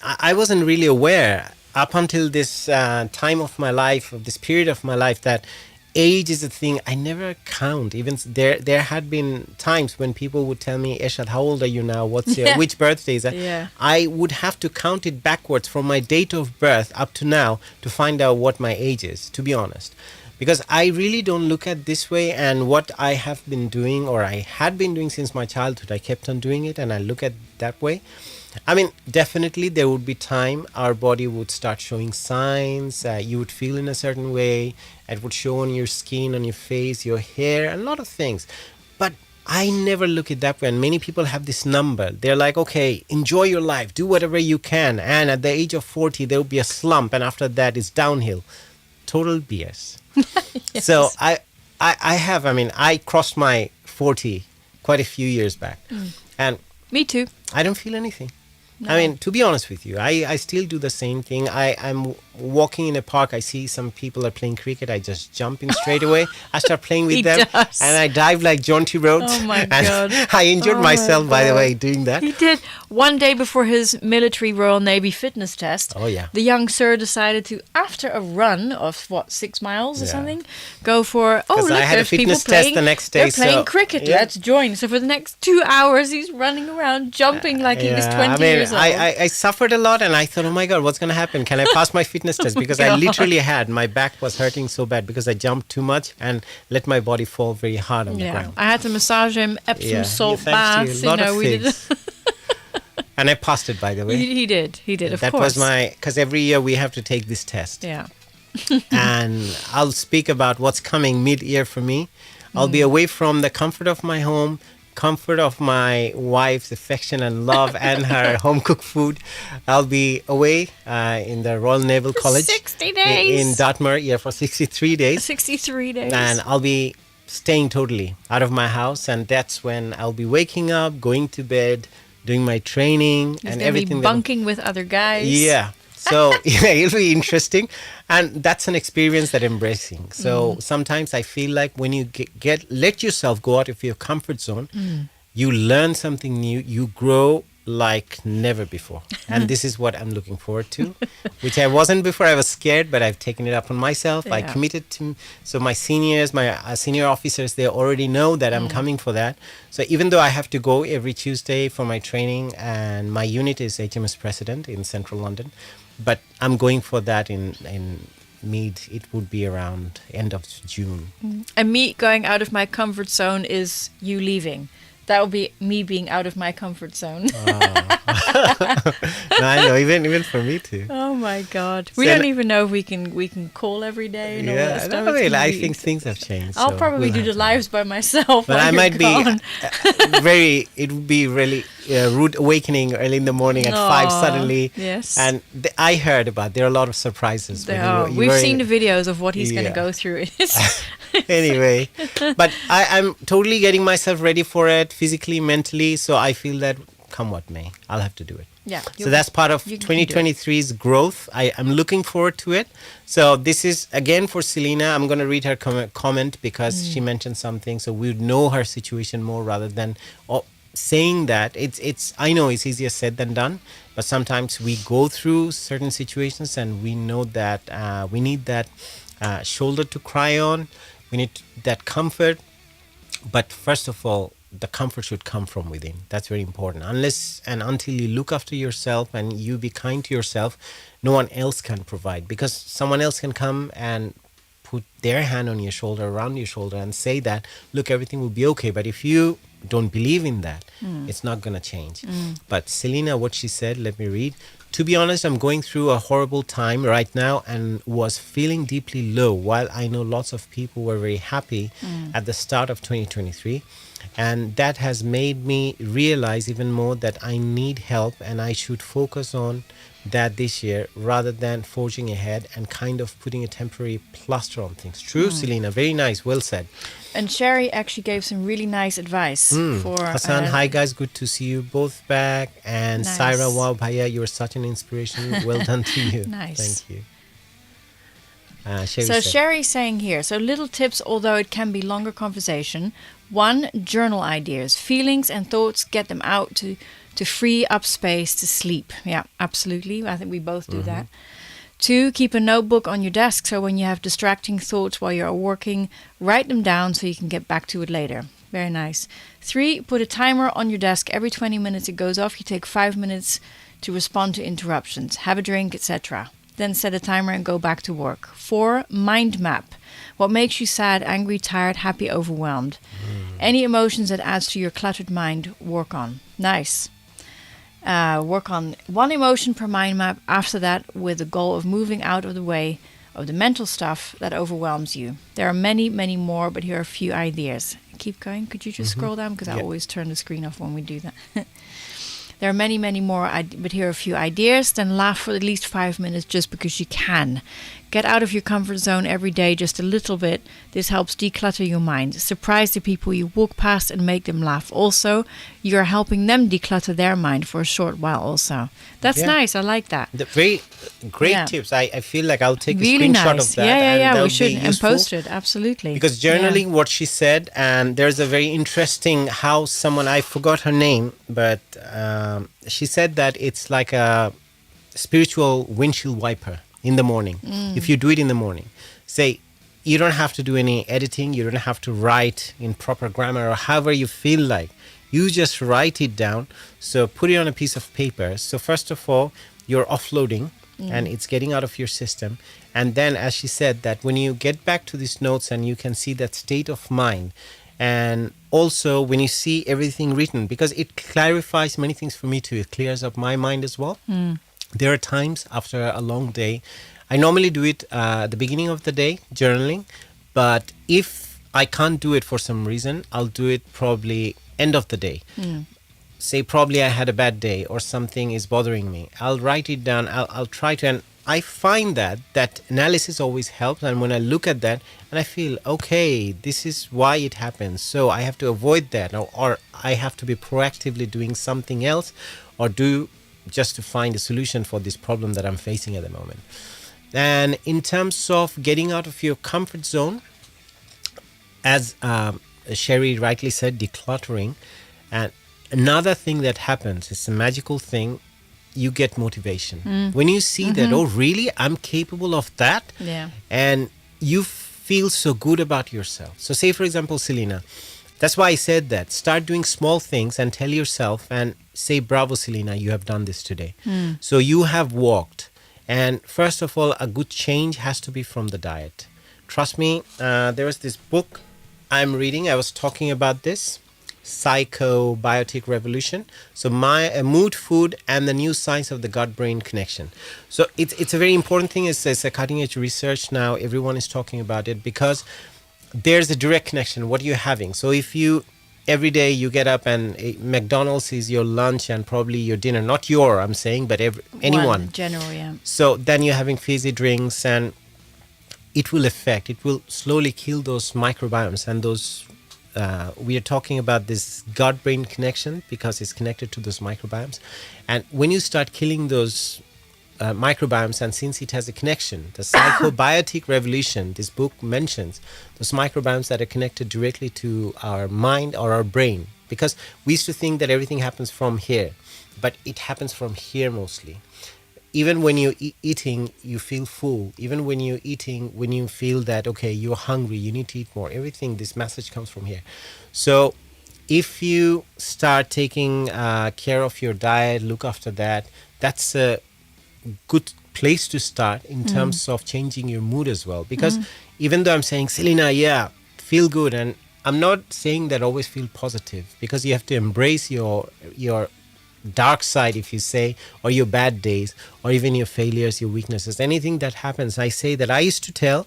I wasn't really aware up until this time of my life, of this period of my life, that age is a thing I never count. Even there had been times when people would tell me, Ershad, how old are you now? What's your which birthday is that? Yeah. I would have to count it backwards from my date of birth up to now to find out what my age is, to be honest. Because I really don't look at this way, and what I have been doing, or I had been doing since my childhood, I kept on doing it, and I look at that way. I mean, definitely there would be time our body would start showing signs. You would feel in a certain way. It would show on your skin, on your face, your hair, a lot of things. But I never look at that way. And many people have this number. They're like, okay, enjoy your life. Do whatever you can. And at the age of 40, there will be a slump. And after that, it's downhill. Total BS. Yes. So I crossed my 40 quite a few years back. And me too. I don't feel anything. No. I mean, to be honest with you, I still do the same thing. I'm walking in a park. I see some people are playing cricket. I just jump in straight away. I start playing with them. Does. And I dive like Jaunty Rhodes. Oh, my and God. I injured myself, by the way, doing that. He did. One day before his military Royal Navy fitness test, the young sir decided to, after a run of, 6 miles or something, go for, look, I had a fitness test the next day. They're playing cricket. Let's join. So for the next 2 hours, he's running around, jumping like he was 20 years old. I suffered a lot, and I thought, oh my God, what's going to happen? Can I pass my fitness test? Because I literally my back was hurting so bad because I jumped too much and let my body fall very hard on the ground. I had to massage him, Epsom salt baths. We did. And I passed it, by the way. He did, of that course. That was because every year we have to take this test. Yeah. And I'll speak about what's coming mid-year for me. I'll be away from the comfort of my home, comfort of my wife's affection and love and her home cooked food, I'll be away in the Royal Naval College 60 days. in Dartmoor, for 63 days. 63 days. And I'll be staying totally out of my house, and that's when I'll be waking up, going to bed, doing my training, and everything. Be bunking with other guys. Yeah. So it'll be interesting, and that's an experience that I'm embracing. So sometimes I feel like when you let yourself go out of your comfort zone, you learn something new, you grow like never before. And this is what I'm looking forward to, which I wasn't before. I was scared, but I've taken it upon myself. I committed to, so my seniors, my senior officers, they already know that I'm coming for that. So even though I have to go every Tuesday for my training, and my unit is HMS President in central London, but I'm going for that in Mead. It would be around end of June. And me going out of my comfort zone is you leaving. That would be me being out of my comfort zone. No, I know, even for me too. Oh my God, we don't even know if we can call every day. And all that stuff. I think things have changed. I'll probably do the lives by myself. But I might be it would be really rude awakening early in the morning at 5 suddenly. Yes. And I heard about there are a lot of surprises. We've seen the videos of what he's going to go through. Anyway, but I'm totally getting myself ready for it, physically, mentally. So I feel that come what may, I'll have to do it. Yeah. So that's part of 2023's growth. I'm looking forward to it. So this is again for Selena. I'm going to read her comment because she mentioned something. So we would know her situation more rather than saying that. It's I know it's easier said than done, but sometimes we go through certain situations and we know that we need that shoulder to cry on. We need that comfort. But first of all, the comfort should come from within. That's very important. Unless and until you look after yourself and you be kind to yourself, no one else can provide, because someone else can come and put their hand on your shoulder, around your shoulder, and say that, look, everything will be okay. But if you don't believe in that, it's not going to change. But Selena, what she said, let me read. To be honest, I'm going through a horrible time right now and was feeling deeply low, while I know lots of people were very happy at the start of 2023. And that has made me realize even more that I need help and I should focus on that this year rather than forging ahead and kind of putting a temporary plaster on things. True, Selena. Very nice. Well said. And Sherry actually gave some really nice advice for Hassan. Hi guys, good to see you both back. And nice. Saira, wow, Bhaiya, you're such an inspiration. Well done to you. Nice. Thank you. Sherry's saying here, so little tips, although it can be longer conversation. 1, journal ideas, feelings and thoughts, get them out to free up space to sleep. Yeah, absolutely. I think we both do that. 2, keep a notebook on your desk, so when you have distracting thoughts while you're working, write them down so you can get back to it later. Very nice. 3, put a timer on your desk. Every 20 minutes it goes off. You take 5 minutes to respond to interruptions, have a drink, etc. Then set a timer and go back to work. 4, mind map. What makes you sad, angry, tired, happy, overwhelmed? Any emotions that adds to your cluttered mind, work on. Nice. Work on 1 emotion per mind map. After that, with the goal of moving out of the way of the mental stuff that overwhelms you. There are many, many more, but here are a few ideas. Keep going. Could you just scroll down? Because I always turn the screen off when we do that. There are many, many more, but here are a few ideas. Then laugh for at least 5 minutes just because you can. Get out of your comfort zone every day just a little bit. This helps declutter your mind. Surprise the people you walk past and make them laugh. Also, you're helping them declutter their mind for a short while also. That's nice. I like that. The very great tips. I feel like I'll take really a screenshot nice. of that. Yeah. We should and post it. Absolutely. Because journaling, what she said, and there's a very interesting how someone, I forgot her name, but she said that it's like a spiritual windshield wiper in the morning. If you do it in the morning, say you don't have to do any editing, you don't have to write in proper grammar or however you feel like, you just write it down. So put it on a piece of paper. So first of all, you're offloading and it's getting out of your system. And then, as she said, that when you get back to these notes and you can see that state of mind, and also when you see everything written, because it clarifies many things for me too, it clears up my mind as well. There are times after a long day, I normally do it at the beginning of the day, journaling. But if I can't do it for some reason, I'll do it probably end of the day. Say probably I had a bad day or something is bothering me. I'll write it down. I'll try to, and I find that analysis always helps. And when I look at that and I feel, okay, this is why it happens. So I have to avoid that, or I have to be proactively doing something else, or do just to find a solution for this problem that I'm facing at the moment. And in terms of getting out of your comfort zone, as Sherry rightly said, decluttering. And another thing that happens, it's a magical thing, you get motivation. When you see that, oh, really, I'm capable of that, and you feel so good about yourself. So say, for example, Selena, that's why I said that. Start doing small things and tell yourself and say, bravo, Selena, you have done this today. So you have walked. And first of all, a good change has to be from the diet. Trust me, there was this book I'm reading. I was talking about this. Psychobiotic Revolution. So my mood, food, and the new science of the gut-brain connection. So it's a very important thing. It's a cutting-edge research now. Everyone is talking about it because there's a direct connection. What you're having. So if you every day you get up and McDonald's is your lunch and probably your dinner, not I'm saying, but anyone. General, yeah. So then you're having fizzy drinks, and it will slowly kill those microbiomes and those. We are talking about this gut-brain connection because it's connected to those microbiomes. And when you start killing those microbiomes, and since it has a connection, the psychobiotic revolution, this book mentions those microbiomes that are connected directly to our mind or our brain. Because we used to think that everything happens from here, but it happens from here mostly. Even when you're eating, you feel full. Even when you're eating, when you feel that, okay, you're hungry, you need to eat more. Everything, this message comes from here. So if you start taking care of your diet, look after that, that's a good place to start in terms of changing your mood as well. Because even though I'm saying, Selena, yeah, feel good. And I'm not saying that always feel positive, because you have to embrace your dark side, if you say, or your bad days, or even your failures, your weaknesses, anything that happens. I say that I used to tell,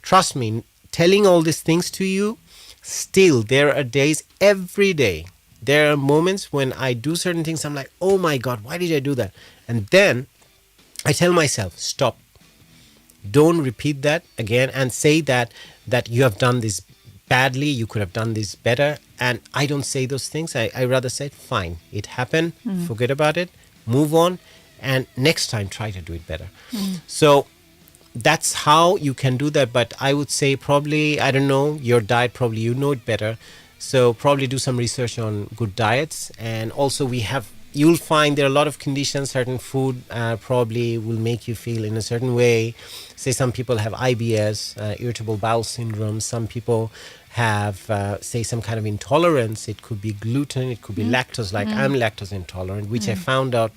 trust me, telling all these things to you, still there are days every day. There are moments when I do certain things, I'm like, oh my God, why did I do that? And then I tell myself, stop. Don't repeat that again and say that you have done this badly, you could have done this better. And I don't say those things. I rather say, fine, it happened, forget about it, move on, and next time try to do it better. So that's how you can do that. But I would say probably, I don't know, your diet, probably you know it better. So probably do some research on good diets. And also you'll find there are a lot of conditions. Certain food probably will make you feel in a certain way. Say some people have IBS, irritable bowel syndrome. Some people have, say, some kind of intolerance. It could be gluten, it could be lactose, like I'm lactose intolerant, which I found out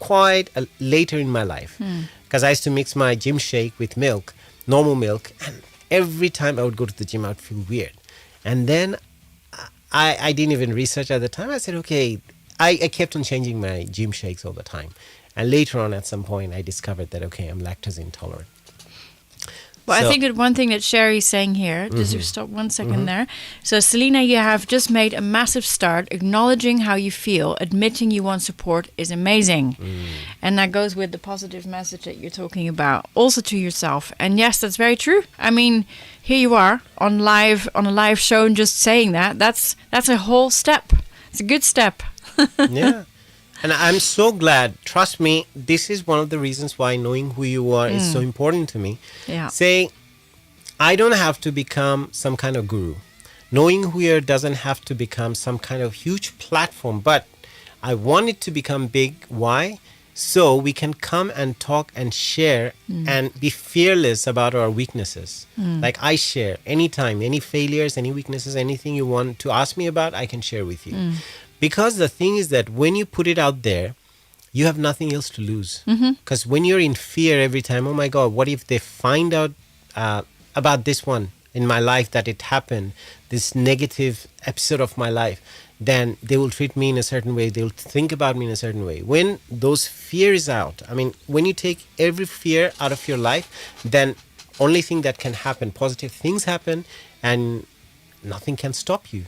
quite later in my life. Because I used to mix my gym shake with milk, normal milk, and every time I would go to the gym, I would feel weird. And then I didn't even research at the time. I said, okay, I kept on changing my gym shakes all the time. And later on, at some point, I discovered that, okay, I'm lactose intolerant. Well, I think that one thing that Sherry's saying here, just stop 1 second there. So, Selena, you have just made a massive start. Acknowledging how you feel, admitting you want support is amazing. And that goes with the positive message that you're talking about, also to yourself. And yes, that's very true. I mean, here you are on a live show, and just saying that, that's a whole step. It's a good step. Yeah. And I'm so glad. Trust me, this is one of the reasons why knowing who you are is so important to me. Yeah. Say, I don't have to become some kind of guru. Knowing who you are doesn't have to become some kind of huge platform, but I want it to become big. Why? So we can come and talk and share and be fearless about our weaknesses. Like I share anytime, any failures, any weaknesses, anything you want to ask me about, I can share with you. Because the thing is that when you put it out there, you have nothing else to lose. Because when you're in fear every time, oh my God, what if they find out about this one in my life, that it happened, this negative episode of my life, then they will treat me in a certain way. They'll think about me in a certain way. When those fear is out, I mean, when you take every fear out of your life, then only thing that can happen, positive things happen, and nothing can stop you.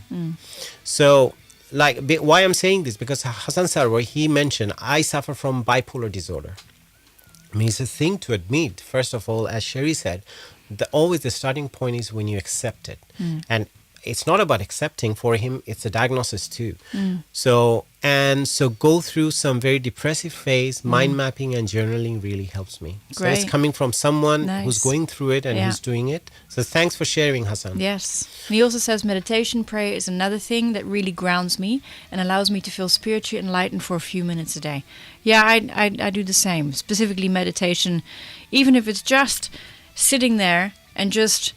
So why I'm saying this, because Hassan Sarwar, he mentioned, I suffer from bipolar disorder. I mean, it's a thing to admit. First of all, as Sherry said, always the starting point is when you accept it. And it's not about accepting. For him, it's a diagnosis too. So go through some very depressive phase. Mind mapping and journaling really helps me. So it's coming from someone who's going through it and who's doing it. So thanks for sharing, Hassan. Yes. And he also says meditation, prayer is another thing that really grounds me and allows me to feel spiritually enlightened for a few minutes a day. Yeah, I do the same. Specifically meditation, even if it's just sitting there and just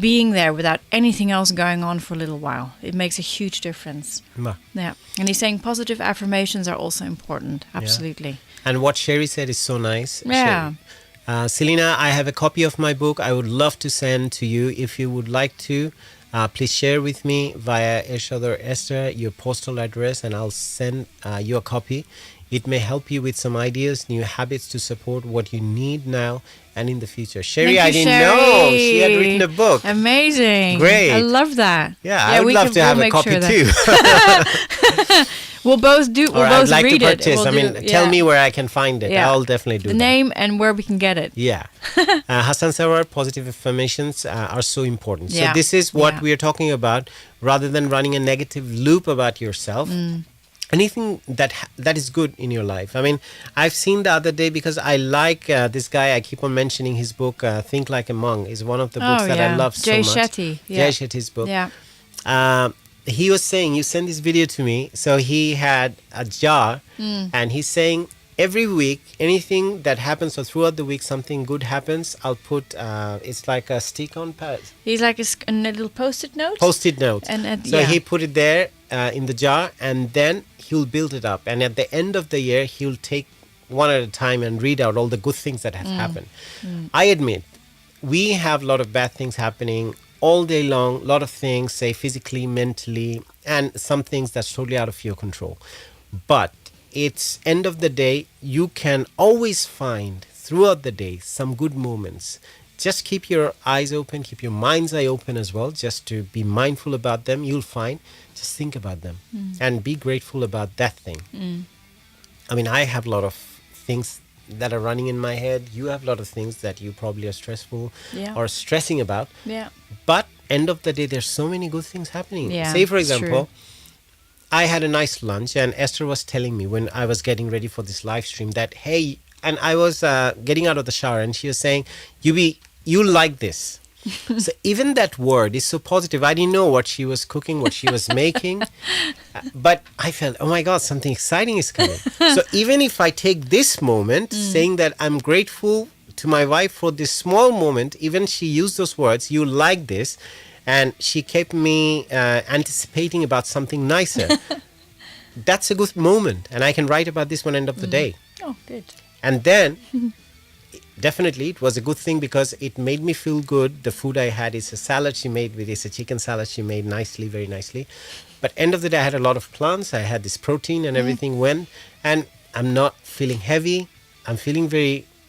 being there without anything else going on for a little while. It makes a huge difference. Yeah. And he's saying positive affirmations are also important. Absolutely. Yeah. And what Sherry said is so nice. Yeah. Selena, I have a copy of my book. I would love to send to you. If you would like to, please share with me via Ershad or Esther your postal address, and I'll send you a copy. It may help you with some ideas, new habits to support what you need now and in the future. Sherry, I didn't know she had written a book. Amazing. Great. I love that. Yeah, I would love to have a copy too. We'll both do. We'll both I'd like read to purchase. it. Tell me where I can find it. Yeah. I'll definitely do the that. name and where we can get it. Yeah. Hassan Sarwar, positive affirmations are so important. Yeah. So this is what we are talking about, rather than running a negative loop about yourself. Anything that is good in your life. I mean, I've seen the other day, because I like this guy, I keep on mentioning his book, Think Like a Monk, is one of the books that I love so much. Jay Shetty. Jay Shetty's book. Yeah. He was saying, you sent this video to me, so he had a jar, and he's saying, every week, anything that happens, or throughout the week, something good happens, I'll put, it's like a stick-on pad. He's like a little Post-it note? Post-it note. So he put it there in the jar, and then he'll build it up. And at the end of the year, he'll take one at a time and read out all the good things that have happened. I admit, we have a lot of bad things happening all day long, a lot of things, say physically, mentally, and some things that's totally out of your control. But it's end of the day, you can always find throughout the day some good moments. Just keep your eyes open, keep your mind's eye open as well, just to be mindful about them. You'll find, just think about them and be grateful about that thing. I mean, I have a lot of things that are running in my head. You have a lot of things that you probably are stressful or stressing about. Yeah. But end of the day, there's so many good things happening. Yeah, say, for example, I had a nice lunch, and Esther was telling me when I was getting ready for this live stream that, hey, and I was getting out of the shower, and she was saying, you like this. So even that word is so positive. I didn't know what she was cooking, what she was making, but I felt, oh my God, something exciting is coming. So even if I take this moment, saying that I'm grateful to my wife for this small moment, even she used those words, you like this, and she kept me anticipating about something nicer. That's a good moment, and I can write about this one end of the day. Oh, good. And then, definitely, it was a good thing because it made me feel good. The food I had is a salad she made with, it's a chicken salad she made nicely, very nicely. But end of the day, I had a lot of plants. I had this protein and everything went. And I'm not feeling heavy. I'm feeling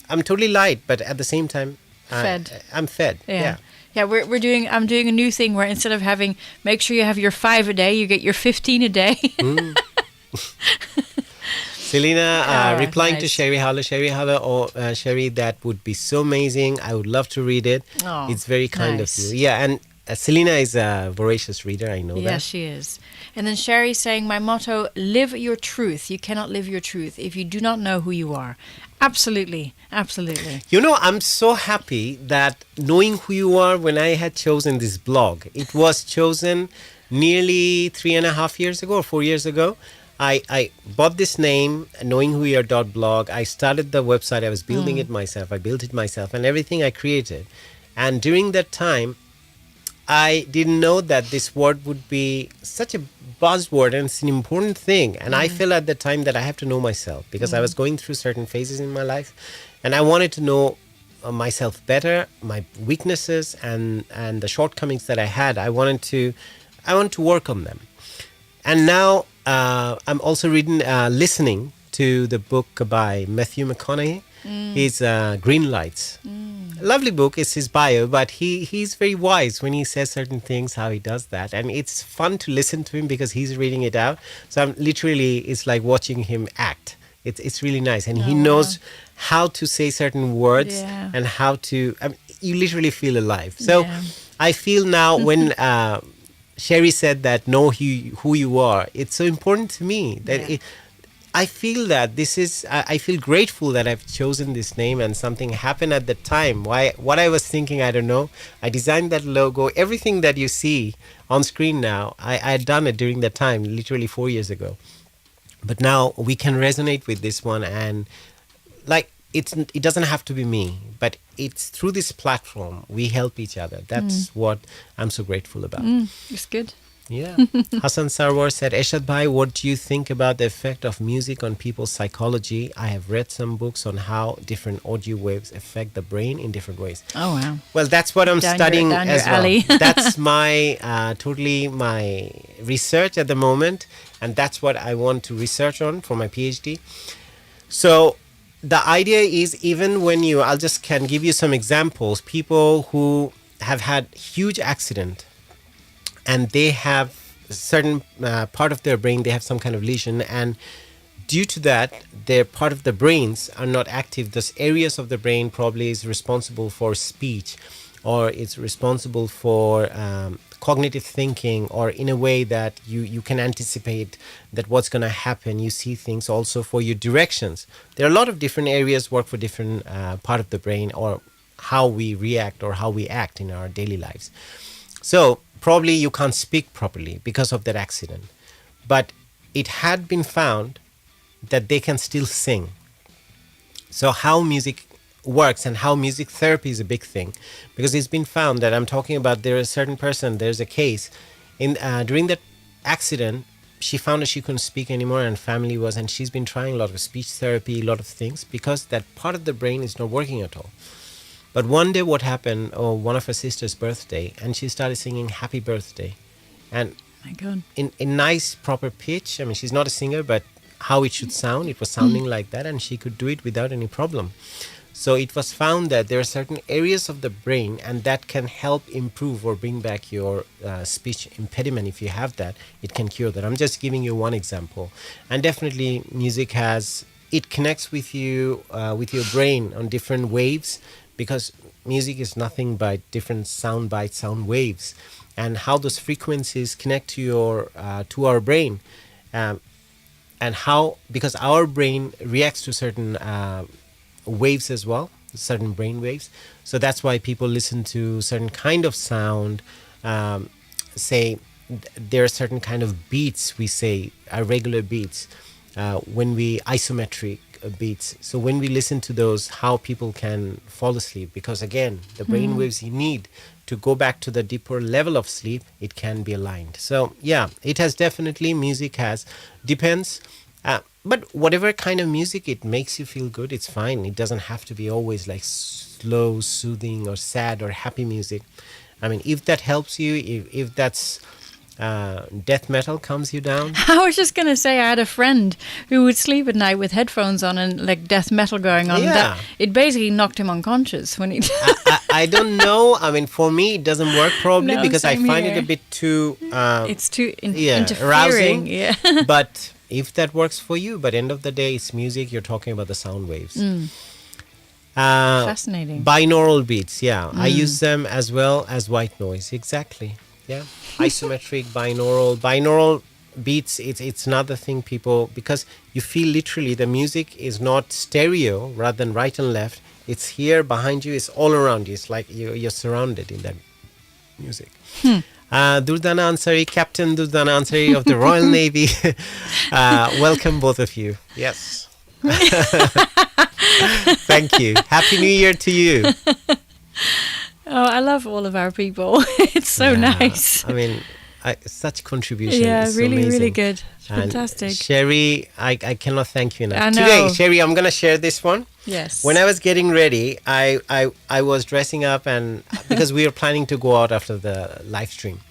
I'm totally light, but at the same time, I'm fed. Yeah. Yeah, I'm doing a new thing where instead of make sure you have your 5 a day, you get your 15 a day. Selena, replying to Sherry Haller, Sherry, that would be so amazing. I would love to read it. Oh, it's very kind of you. Yeah, and Selena is a voracious reader. I know that. Yes, she is. And then Sherry saying, my motto, live your truth. You cannot live your truth if you do not know who you are. Absolutely. Absolutely. You know, I'm so happy that knowing who you are, when I had chosen this blog, it was chosen nearly 3.5 years ago or 4 years ago. I bought this name, KnowingWhoYouAre.blog. I started the website. I was building it myself. I built it myself and everything I created. And during that time, I didn't know that this word would be such a buzzword and it's an important thing. And I feel at the time that I have to know myself because I was going through certain phases in my life and I wanted to know myself better, my weaknesses and the shortcomings that I had. I want to work on them. And now I'm also listening to the book by Matthew McConaughey. He's Green Lights. lovely book. It's his bio, but he's very wise when he says certain things, how he does that. And it's fun to listen to him because he's reading it out. So I'm literally, it's like watching him act. It's really nice. And he knows how to say certain words and how to, I mean, you literally feel alive. So I feel now when Sherry said that know who you are, it's so important to me that I feel that this is, I feel grateful that I've chosen this name and something happened at the time. What I was thinking, I don't know. I designed that logo, everything that you see on screen now, I had done it during that time, literally 4 years ago. But now we can resonate with this one, and like it doesn't have to be me, but it's through this platform we help each other. That's what I'm so grateful about. It's good. Yeah. Hassan Sarwar said, Ershad Bhai, what do you think about the effect of music on people's psychology? I have read some books on how different audio waves affect the brain in different ways. Oh, wow. Well, that's what I'm studying as well. Alley. That's my, totally my research at the moment. And that's what I want to research on for my PhD. So the idea is, even when I'll just can give you some examples, people who have had huge accident, and they have a certain part of their brain, they have some kind of lesion, and due to that, their part of the brains are not active. Those areas of the brain probably is responsible for speech, or it's responsible for cognitive thinking, or in a way that you can anticipate that what's going to happen. You see things also for your directions. There are a lot of different areas work for different part of the brain, or how we react or how we act in our daily lives. So probably you can't speak properly because of that accident, but it had been found that they can still sing. So how music works and how music therapy is a big thing, because it's been found that I'm talking about, there is a certain person, there's a case in during that accident, she found that she couldn't speak anymore, and family was, and she's been trying a lot of speech therapy, a lot of things, because that part of the brain is not working at all. But one day what happened, one of her sister's birthday, and she started singing happy birthday, and My God. in nice proper pitch. I mean, she's not a singer, but how it should sound, it was sounding like that, and she could do it without any problem. So it was found that there are certain areas of the brain, and that can help improve or bring back your speech impediment. If you have that, it can cure that. I'm just giving you one example. And definitely music it connects with you, with your brain on different waves, because music is nothing but different sound bites, sound waves, and how those frequencies connect to our brain, and how, because our brain reacts to certain waves as well, certain brain waves. So that's why people listen to certain kind of sound. Say there are certain kind of beats, we say are regular beats, when we isometric beats. So when we listen to those, how people can fall asleep, because again, the brain waves you need to go back to the deeper level of sleep, it can be aligned. So yeah, it has definitely, music depends. But whatever kind of music, it makes you feel good, it's fine. It doesn't have to be always like slow, soothing, or sad or happy music. I mean, if that helps you, if that's death metal calms you down. I was just going to say, I had a friend who would sleep at night with headphones on and like death metal going on. Yeah. It basically knocked him unconscious when he... I don't know. I mean, for me, it doesn't work probably, No, because I same find here. it a bit too... it's too interfering. arousing. Yeah. But if that works for you, but end of the day, it's music. You're talking about the sound waves. Fascinating. Binaural beats, yeah. I use them as well as white noise. Exactly. Yeah. Isometric, binaural beats, it's another thing people, because you feel literally the music is not stereo rather than right and left. It's here behind you, it's all around you. It's like you're surrounded in that music. Durdana Ansari, Captain Durdana Ansari of the Royal Navy. Welcome both of you. Yes. Thank you. Happy New Year to you. Oh, I love all of our people. It's so nice. I mean, such contribution. Yeah, It's so really, really amazing. good. And Fantastic. Sherry, I cannot thank you enough. I know. Today, Sherry, I'm going to share this one. Yes. When I was getting ready, I was dressing up, and because we were planning to go out after the live stream.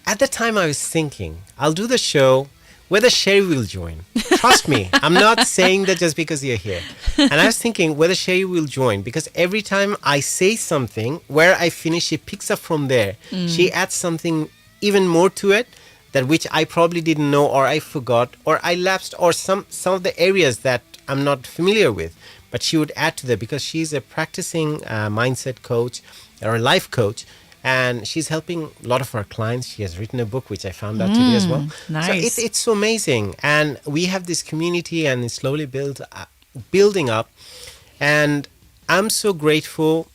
At the time, I was thinking, I'll do the show whether Sherry will join. Trust me, I'm not saying that just because you're here. And I was thinking whether Sherry will join, because every time I say something, where I finish, she picks up from there. She adds something even more to it, that which I probably didn't know, or I forgot, or I lapsed, or some of the areas that I'm not familiar with. But she would add to that, because she's a practicing mindset coach or a life coach, and she's helping a lot of our clients. She has written a book, which I found out today as well. Nice. So it's so amazing. And we have this community, and it's slowly building up. And I'm so grateful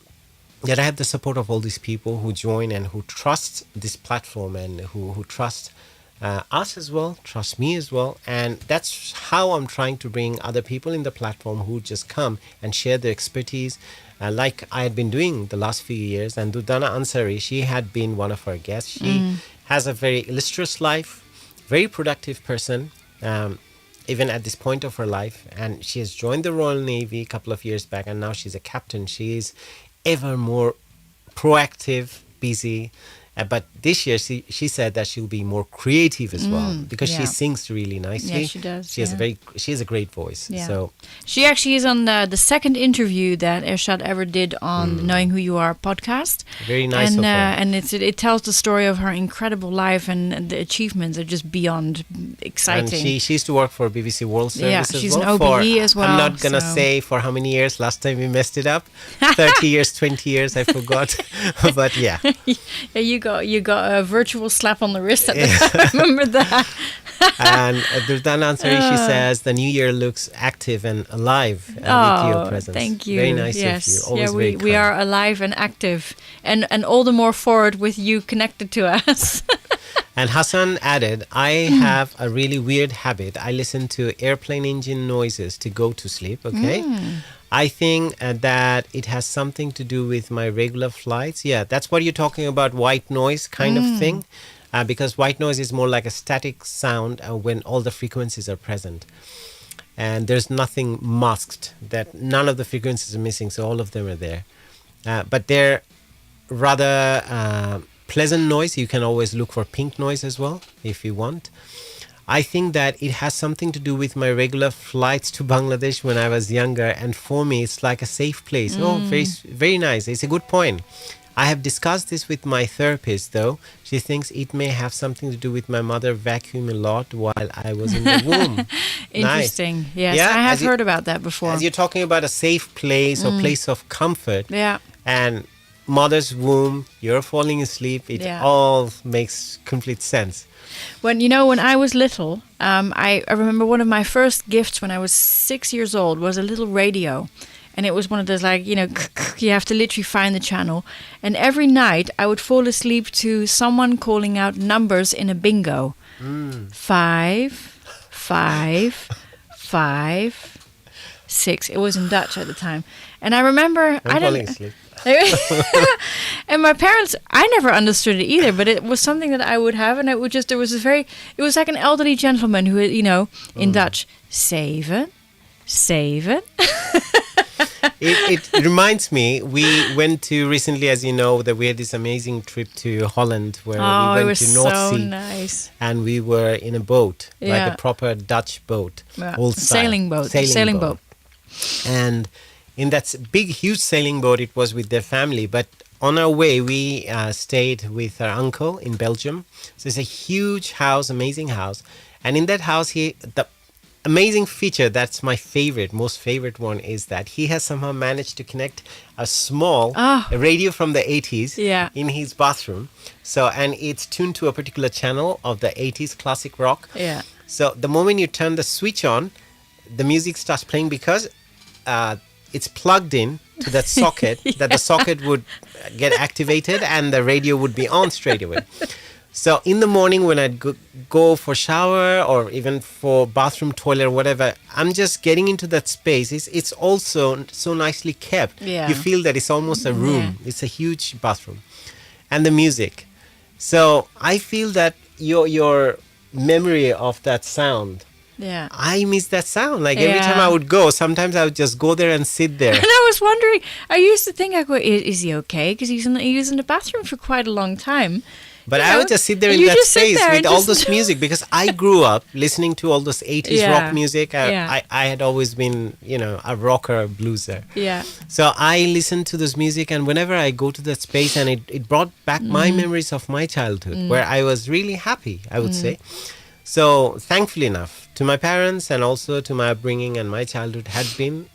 that I have the support of all these people who join and who trust this platform, and who trust us as well, trust me as well. And that's how I'm trying to bring other people in the platform who just come and share their expertise, like I had been doing the last few years. And Dudana Ansari, she had been one of our guests. She has a very illustrious life, very productive person, even at this point of her life. And she has joined the Royal Navy a couple of years back, and now she's a captain. She is ever more proactive, busy. But this year, she said that she'll be more creative as well, because she sings really nicely. Yeah, she does. She has a great voice. Yeah. So she actually is on the second interview that Ershad ever did on the Knowing Who You Are podcast. Very nice of her. And it tells the story of her incredible life, and the achievements are just beyond exciting. And she used to work for BBC World Service as well. She's an OBE as well. I'm not going to say for how many years. Last time we messed it up. 30 years, 20 years, I forgot. But yeah. Yeah, you got a virtual slap on the wrist at the time. I remember that. And Durdana Ansari, she says the new year looks active and alive with your presence. Thank you. Very nice yes. of you. Always we very kind. are alive and active, and all the more forward with you connected to us. And Hassan added, I have a really weird habit. I listen to airplane engine noises to go to sleep, okay? I think that it has something to do with my regular flights. Yeah, that's what you're talking about, white noise kind of thing. Because white noise is more like a static sound when all the frequencies are present. And there's nothing masked, that none of the frequencies are missing, so all of them are there. But they're rather pleasant noise. You can always look for pink noise as well, if you want. I think that it has something to do with my regular flights to Bangladesh when I was younger. And for me, it's like a safe place. Oh, very, very nice. It's a good point. I have discussed this with my therapist, though. She thinks it may have something to do with my mother vacuuming a lot while I was in the womb. Interesting. Nice. Yes, Yeah, I have heard about that before. As you're talking about a safe place or place of comfort. Yeah. And mother's womb, you're falling asleep. It all makes complete sense. When I was little, I remember one of my first gifts when I was 6 years old was a little radio. And it was one of those, you have to literally find the channel. And every night I would fall asleep to someone calling out numbers in a bingo. 5, 5, 5, 6. It was in Dutch at the time. And I remember... I'm falling asleep. And my parents, I never understood it either, but it was something that I would have, and it was like an elderly gentleman who, in Dutch, 7. It reminds me, we went to recently, as you know, that we had this amazing trip to Holland where we went to North Sea. Nice. And we were in a boat, like a proper Dutch boat. Old style. Sailing boat. And in that big, huge sailing boat, it was with their family. But on our way, we stayed with our uncle in Belgium. So it's a huge house, amazing house. And in that house, the amazing feature, that's my most favorite one, is that he has somehow managed to connect a small radio from the 80s in his bathroom. So, and it's tuned to a particular channel of the 80s classic rock. Yeah. So the moment you turn the switch on, the music starts playing because it's plugged in to that socket, that the socket would get activated and the radio would be on straight away. So in the morning when I'd go for shower or even for bathroom, toilet or whatever, I'm just getting into that space. It's also so nicely kept. Yeah. You feel that it's almost a room. It's a huge bathroom. And the music. So I feel that your memory of that sound, I miss that sound. Like every time I would go, sometimes I would just go there and sit there. And I was wondering, I used to think, is he okay? Because he was in the bathroom for quite a long time. But You I know, would just sit there in you that just sit space there with and all just- this music because I grew up listening to all this 80s Yeah. rock music. Yeah. I had always been, a rocker, a blueser. Yeah. So I listened to this music, and whenever I go to that space, and it brought back my memories of my childhood, where I was really happy, I would say. So thankfully enough, to my parents and also to my upbringing and my childhood had been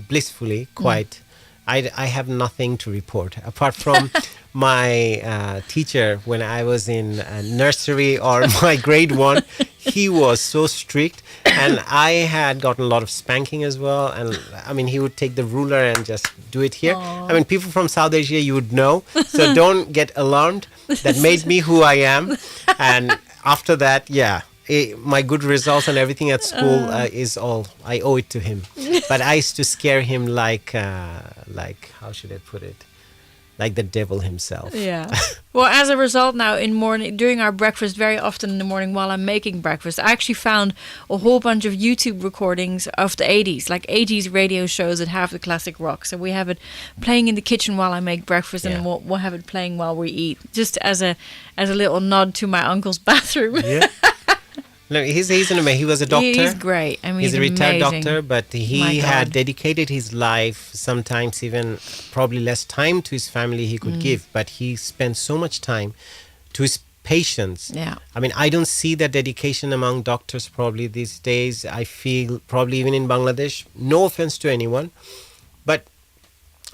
blissfully quite. I have nothing to report apart from my teacher when I was in nursery or my grade 1. He was so strict, and I had gotten a lot of spanking as well. And I mean, he would take the ruler and just do it here. I mean, people from South Asia, you would know, so don't get alarmed. That made me who I am. And after that, my good results and everything at school is all I owe it to him. But I used to scare him like how should I put it? Like the devil himself. Yeah. Well, as a result now during our breakfast, very often in the morning while I'm making breakfast, I actually found a whole bunch of YouTube recordings of the 80s, like 80s radio shows that have the classic rock. So we have it playing in the kitchen while I make breakfast, and we'll have it playing while we eat, just as a little nod to my uncle's bathroom. Yeah. No, he's an amazing. He was a doctor. He's great. I mean, he's a retired amazing. doctor, but My he God. had dedicated his life, sometimes even probably less time to his family he could give, but he spent so much time to his patients. Yeah. I mean, I don't see that dedication among doctors probably these days. I feel probably even in Bangladesh, no offense to anyone, but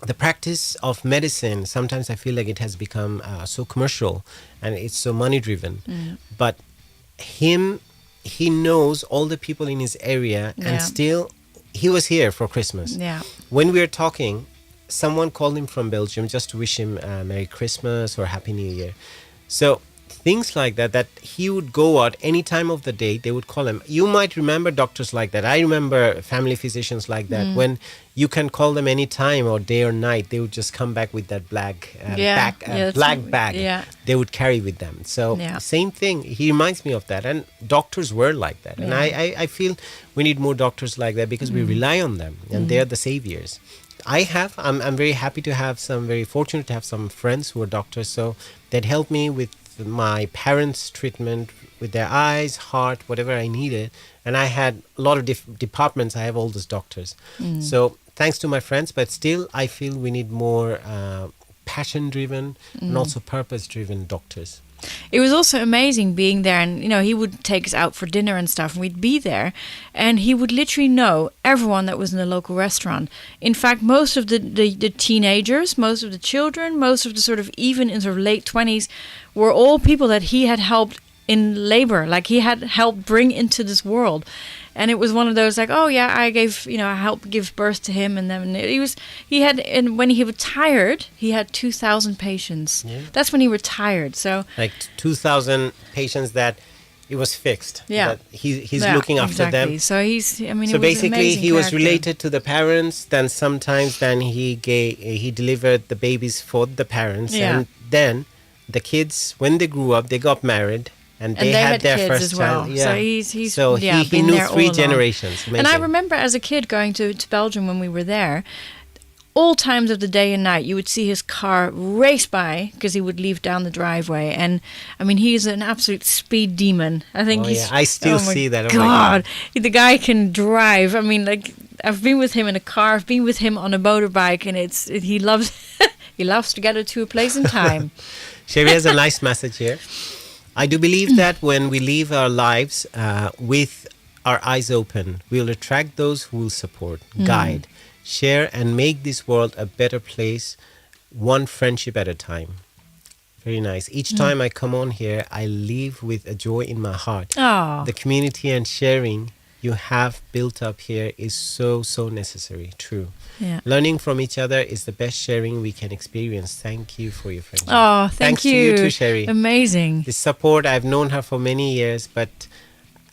the practice of medicine, sometimes I feel like it has become so commercial and it's so money driven. But he knows all the people in his area, Yeah. and still he was here for Christmas. Yeah. When we were talking, someone called him from Belgium just to wish him Merry Christmas or Happy New Year. So things like that he would go out any time of the day, they would call him. You might remember doctors like that. I remember family physicians like that. When you can call them any time or day or night, they would just come back with that black bag Yeah. they would carry with them. So same thing, he reminds me of that, and doctors were like that. And I feel we need more doctors like that because we rely on them, and they're the saviors. I'm very happy to have very fortunate to have some friends who are doctors, so that helped me with my parents' treatment with their eyes, heart, whatever I needed. And I had a lot of departments. I have all those doctors. So thanks to my friends, but still I feel we need more passion-driven and also purpose-driven doctors. It was also amazing being there, and he would take us out for dinner and stuff, and we'd be there, and he would literally know everyone that was in the local restaurant. In fact, most of the teenagers, most of the children, most of the sort of even in sort of late 20s were all people that he had helped in labor, like he had helped bring into this world. And it was one of those like, oh yeah, I helped give birth to him, and then and when he retired, he had 2,000 patients. Yeah. That's when he retired. So like 2,000 patients that it was fixed. Yeah, that he's looking after them. So so basically he was related to the parents. Then sometimes he delivered the babies for the parents, and then the kids, when they grew up, they got married. And they had their kids first as well. child. Yeah. So he knew 3 generations. Amazing. And I remember as a kid going to Belgium when we were there, all times of the day and night, you would see his car race by because he would leave down the driveway. And I mean, he's an absolute speed demon. I think I still see that. Oh my God. The guy can drive. I mean, like, I've been with him in a car. I've been with him on a motorbike, and he loves he loves to get it to a place in time. Sherry has a nice message here. I do believe that when we live our lives with our eyes open, we will attract those who will support, guide, share, and make this world a better place, one friendship at a time. Very nice. Each time I come on here, I leave with a joy in my heart. Oh. The community and sharing you have built up here is so, so necessary. True. Yeah. Learning from each other is the best sharing we can experience. Thank you for your friendship. Oh, Thanks you. to you too, Sherry. Amazing. The support, I've known her for many years, but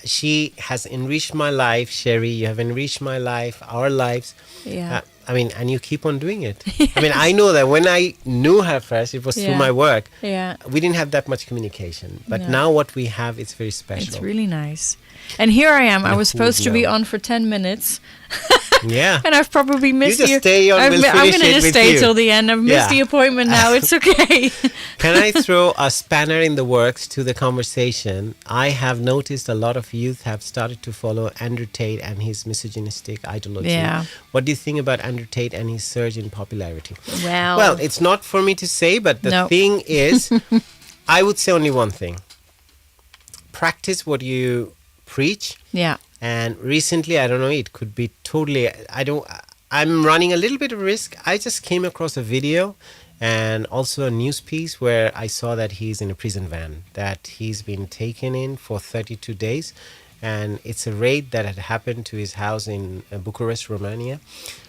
she has enriched my life. Sherry, you have enriched my life, our lives. Yeah. And you keep on doing it. I mean, I know that when I knew her first, it was through my work. Yeah. We didn't have that much communication. But now what we have, it's very special. It's really nice. And here I am. I was supposed to be on for 10 minutes. Yeah. And I've probably missed You just stay on, I'm we'll going finish to it just with stay you. till the end. I've missed Yeah. the appointment now. It's okay. Can I throw a spanner in the works to the conversation? I have noticed a lot of youth have started to follow Andrew Tate and his misogynistic ideology. Yeah. What do you think about Andrew Tate and his surge in popularity? Well, It's not for me to say, but the No. thing is, I would say only one thing. Practice what you preach. yeah. And recently, I don't know, it could be totally, I'm running a little bit of risk. I just came across a video and also a news piece where I saw that he's in a prison van, that he's been taken in for 32 days. And it's a raid that had happened to his house in Bucharest, Romania.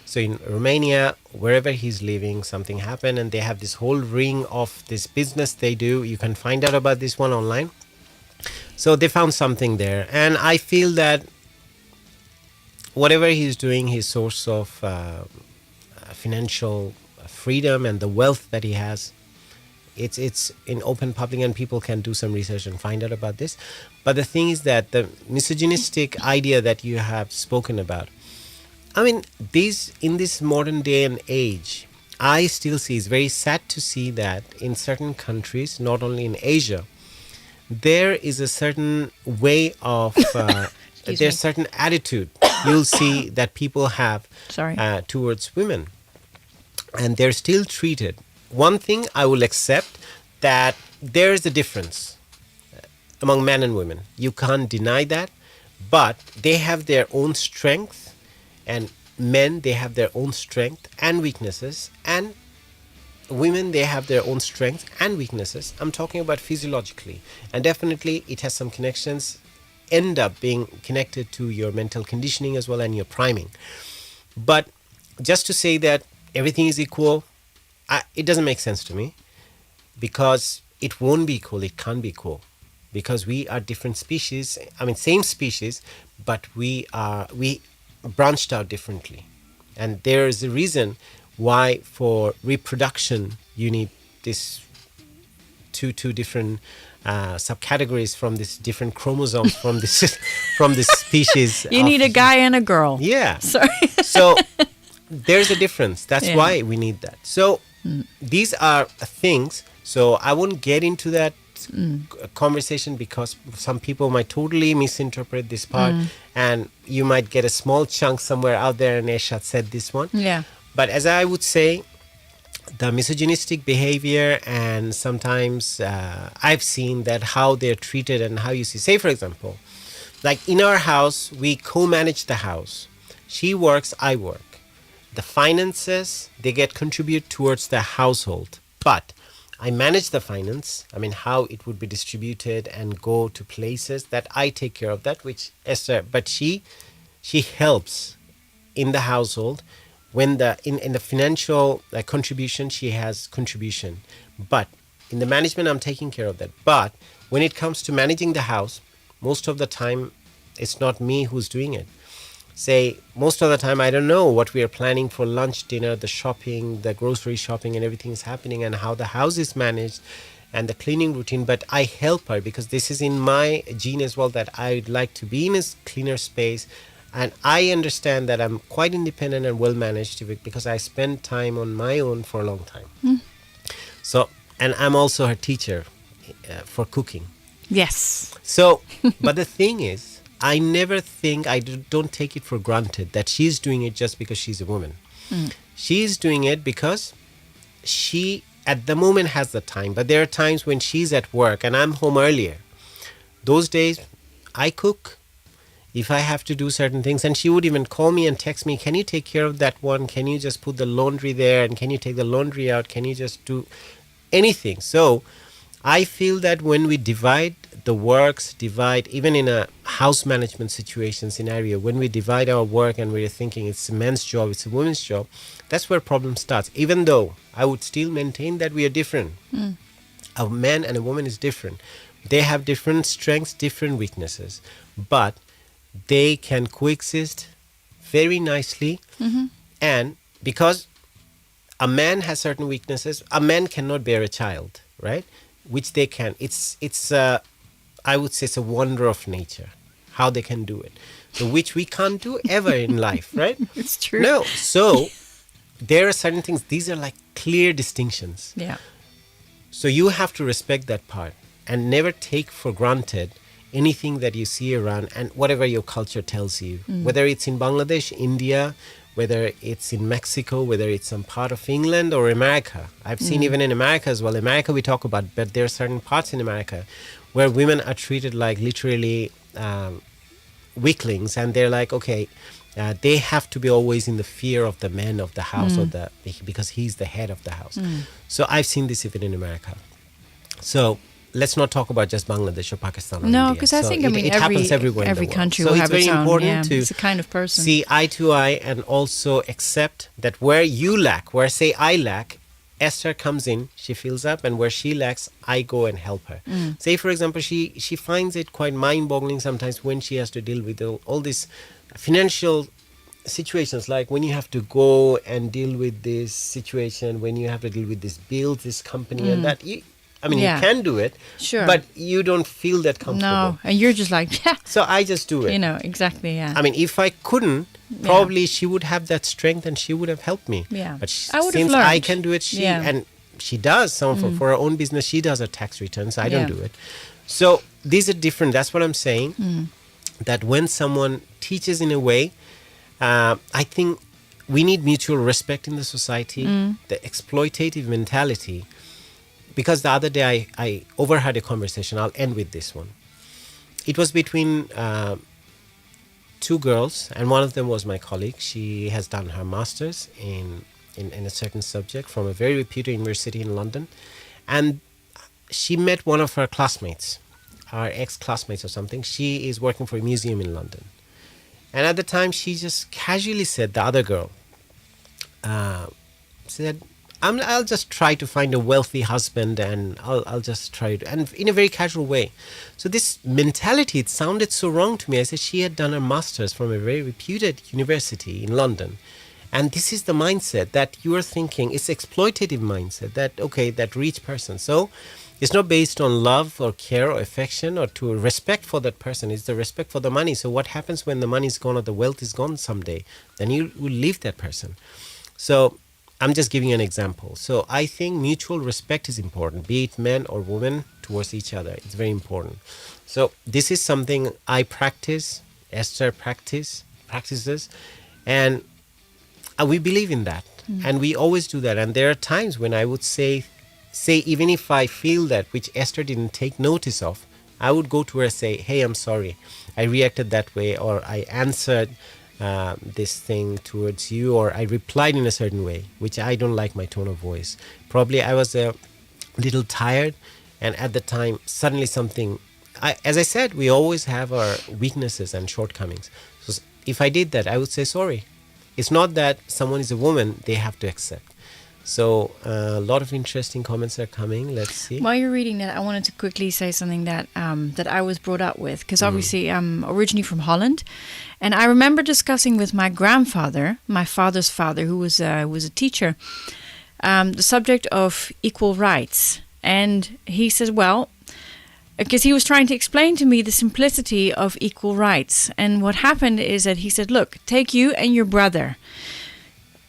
So in Romania, wherever he's living, something happened, and they have this whole ring of this business they do. You can find out about this one online. So they found something there. And I feel that whatever he's doing, his source of financial freedom and the wealth that he has, it's in open public, and people can do some research and find out about this. But the thing is that the misogynistic idea that you have spoken about, I mean, in this modern day and age, I still see, it's very sad to see that in certain countries, not only in Asia, there is a certain way of there's certain attitude you'll see that people have towards women, and they're still treated. One thing I will accept, that there is a difference among men and women. You can't deny that, but they have their own strength, and men, they have their own strength and weaknesses, and women, they have their own strengths and weaknesses. I'm talking about physiologically, and definitely it has some connections, end up being connected to your mental conditioning as well, and your priming. But just to say that everything is equal, it doesn't make sense to me, because it won't be equal. It can't be equal, because we are different species. I mean, same species, but we branched out differently, and there is a reason why for reproduction you need this two different subcategories from this different chromosomes from this from this species. You need a guy and a girl. Yeah. Sorry. So there's a difference. That's why we need that. So these are things. So I won't get into that conversation, because some people might totally misinterpret this part, and you might get a small chunk somewhere out there, and Ershad said this one. Yeah. But as I would say, the misogynistic behavior, and sometimes I've seen that how they're treated, and how you see, say for example, like in our house, we co-manage the house. She works, I work. The finances, they get contribute towards the household. But I manage the finance, I mean how it would be distributed and go to places, that I take care of that, which Esther, but she helps in the household. When in the financial contribution, she has contribution, but in the management, I'm taking care of that. But when it comes to managing the house, most of the time it's not me who's doing it. Say most of the time I don't know what we are planning for lunch, dinner, the shopping, the grocery shopping, and everything is happening, and how the house is managed and the cleaning routine. But I help her, because this is in my gene as well, that I'd like to be in a cleaner space. And I understand that I'm quite independent and well managed, because I spend time on my own for a long time. So, and I'm also her teacher for cooking. Yes. So, but the thing is, I never think, don't take it for granted that she's doing it just because she's a woman. She's doing it because she, at the moment, has the time. But there are times when she's at work and I'm home earlier. Those days, I cook. If I have to do certain things, and she would even call me and text me, can you take care of that one? Can you just put the laundry there? And can you take the laundry out? Can you just do anything? So I feel that when we divide the works, even in a house management situation scenario, when we divide our work and we're thinking it's a man's job, it's a woman's job, that's where problem starts. Even though I would still maintain that we are different. A man and a woman is different. They have different strengths, different weaknesses. But they can coexist very nicely. And because a man has certain weaknesses, a man cannot bear a child, right? Which they can. It's I would say it's a wonder of nature how they can do it. so which we can't do ever in life, right? It's true. No. So there are certain things, these are like clear distinctions. Yeah. So you have to respect that part and never take for granted anything that you see around and whatever your culture tells you, whether it's in Bangladesh, India, whether it's in Mexico, whether it's some part of England or America. I've seen even in America as well. America we talk about, but there are certain parts in America where women are treated like literally weaklings, and they're like, okay, they have to be always in the fear of the man of the house or because he's the head of the house. So I've seen this even in America. So let's not talk about just Bangladesh or Pakistan or No, India. because I So think, it happens everywhere in every the world. country So will it's have very its own. important Yeah, to it's a kind of person. see eye to eye and also accept that where you lack, where say I lack, Esther comes in, she fills up, and where she lacks, I go and help her. Say, for example, she finds it quite mind-boggling sometimes when she has to deal with all these financial situations, like when you have to go and deal with this situation, when you have to deal with this bill, this company and that. Yeah. You can do it, Sure. but you don't feel that comfortable. No, and you're just like, yeah, So I just do it. exactly, yeah. I mean, if I couldn't, probably she would have that strength and she would have helped me. Yeah. But I would have since I learned. can do it, Yeah. and she does. For her own business, she does her tax returns. I don't Yeah. do it. So these are different. That's what I'm saying. That when someone teaches in a way, I think we need mutual respect in the society, the exploitative mentality. Because the other day I overheard a conversation. I'll end with this one. It was between two girls, and one of them was my colleague. She has done her master's in a certain subject from a very reputed university in London. And she met one of her classmates, our ex-classmates or something. She is working for a museum in London. And at the time, she just casually said, the other girl, said, I'll just try to find a wealthy husband, and I'll just try to, and in a very casual way. So this mentality, it sounded so wrong to me. I said she had done her master's from a very reputed university in London. And this is the mindset that you are thinking, it's exploitative mindset that, okay, that rich person. So it's not based on love or care or affection or to respect for that person. It's the respect for the money. So what happens when the money is gone or the wealth is gone someday? Then you will leave that person. So I'm just giving you an example. So I think mutual respect is important, be it men or women towards each other. It's very important. So this is something I practice, Esther practices, and we believe in that. And we always do that. And there are times when I would say even if I feel that, which Esther didn't take notice of, I would go to her and say, hey, I'm sorry. I reacted that way, or I answered this thing towards you, or I replied in a certain way, which I don't like my tone of voice. Probably I was a little tired, and at the time, suddenly something, as I said, we always have our weaknesses and shortcomings. So if I did that, I would say sorry. It's not that someone is a woman, they have to accept. So a lot of interesting comments are coming. Let's see. While you're reading that, I wanted to quickly say something that that I was brought up with, because obviously I'm originally from Holland, and I remember discussing with my grandfather, my father's father, who was a teacher, the subject of equal rights, and he says, well, because he was trying to explain to me the simplicity of equal rights, and what happened is that he said, look, take you and your brother.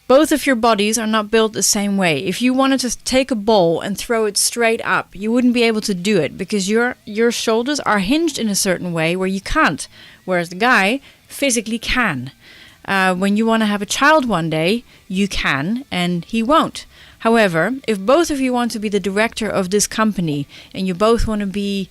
Both of your bodies are not built the same way. If you wanted to take a ball and throw it straight up, you wouldn't be able to do it because your shoulders are hinged in a certain way where you can't, whereas the guy physically can. When you want to have a child one day, you can, and he won't. However, if both of you want to be the director of this company and you both want to be,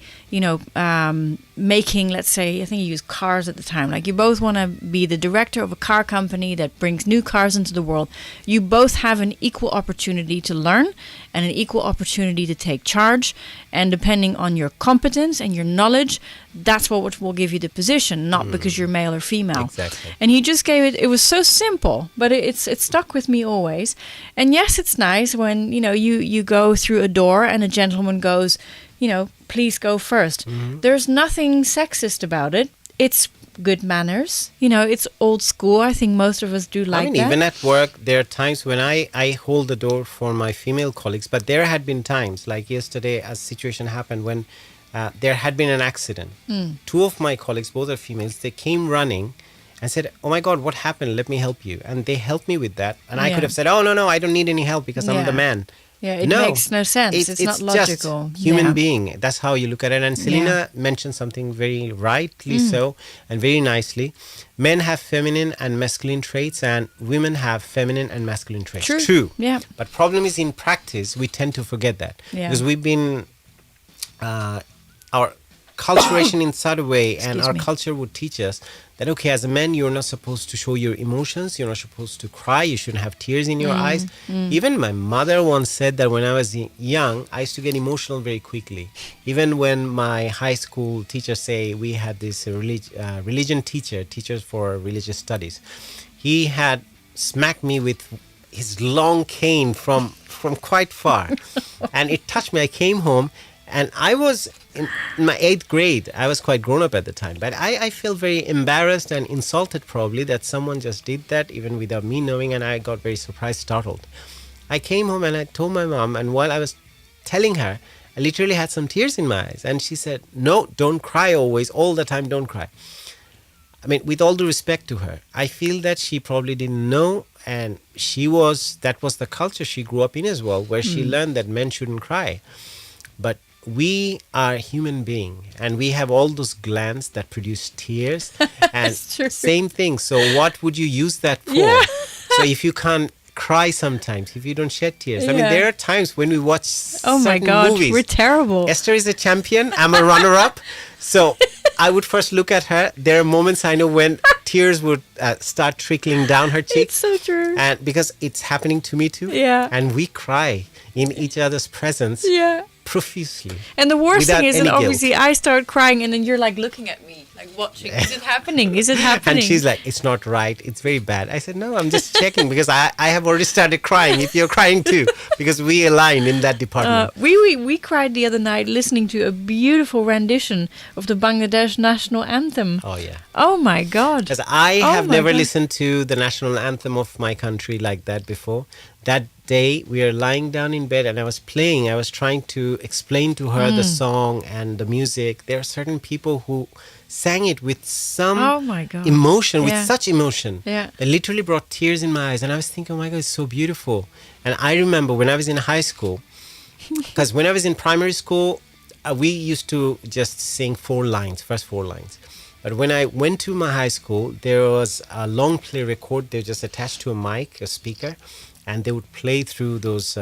making, let's say, I think you used cars at the time, like you both want to be the director of a car company that brings new cars into the world, you both have an equal opportunity to learn and an equal opportunity to take charge. And depending on your competence and your knowledge, that's what will give you the position, not because you're male or female. Exactly. And he just gave it was so simple, but it stuck with me always. And yes, it's nice when, you go through a door and a gentleman goes, please go first. There's nothing sexist about it. It's good manners. It's old school. I think most of us do like that. Even at work, there are times when I hold the door for my female colleagues, but there had been times, like yesterday, a situation happened when there had been an accident. Two of my colleagues, both are females, they came running and said, "Oh my God, what happened? Let me help you." And they helped me with that. And I Yeah. could have said, "Oh, no, I don't need any help because I'm the Yeah. man." Yeah, it No, makes no sense. It's not logical. Just human Yeah. being. That's how you look at it. And Selena mentioned something very rightly so and very nicely. Men have feminine and masculine traits, and women have feminine and masculine traits. True. Yeah. But problem is in practice, we tend to forget that because we've been our culturation in such a way, and Excuse our me. culture would teach us that, okay, as a man, you're not supposed to show your emotions, you're not supposed to cry, you shouldn't have tears in your eyes. Even my mother once said that when I was young, I used to get emotional very quickly. Even when my high school teachers say, we had this religion teachers for religious studies, he had smacked me with his long cane from quite far. And it touched me. I came home, and I was in my 8th grade. I was quite grown up at the time. But I felt very embarrassed and insulted probably that someone just did that even without me knowing. And I got very surprised, startled. I came home and I told my mom. And while I was telling her, I literally had some tears in my eyes. And she said, "No, don't cry always. All the time, don't cry." I mean, with all due respect to her, I feel that she probably didn't know. And that was the culture she grew up in as well, where she learned that men shouldn't cry. But we are human being, and we have all those glands that produce tears. And That's true. same thing. So what would you use that for? Yeah. So if you can't cry sometimes, if you don't shed tears. I mean, Yeah. there are times when we watch Oh my certain God, movies. we're terrible. Esther is a champion. I'm a runner-up. So I would first look at her. There are moments I know when tears would start trickling down her cheeks. It's so true. And because it's happening to me too. Yeah. And we cry in each other's presence Yeah. profusely. And the worst Without thing is any that obviously guilt. I start crying and then you're like looking at me, like watching. Is it happening? Is it happening? And she's like, "It's not right. It's very bad." I said, "No, I'm just checking because I have already started crying if you're crying too." Because we align in that department. we cried the other night listening to a beautiful rendition of the Bangladesh national anthem. Oh, yeah. Oh my God. Because I Oh have my never God. listened to the national anthem of my country like that before. That day, we were lying down in bed and I was trying to explain to her the song and the music. There are certain people who sang it with some Oh my God. emotion, Yeah. with such emotion. Yeah. That literally brought tears in my eyes. And I was thinking, oh my God, it's so beautiful. And I remember when I was in high school, because when I was in primary school, we used to just sing first four lines. But when I went to my high school, there was a long play record. They were just attached to a mic, a speaker, and they would play through those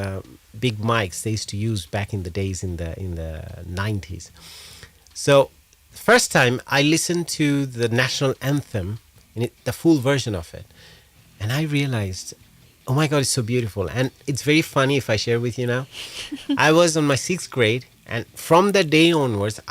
big mics they used to use back in the days in the 90s. So first time I listened to the national anthem, the full version of it, and I realized, oh my God, it's so beautiful. And it's very funny if I share with you now. I was on my 6th grade, and from that day onwards,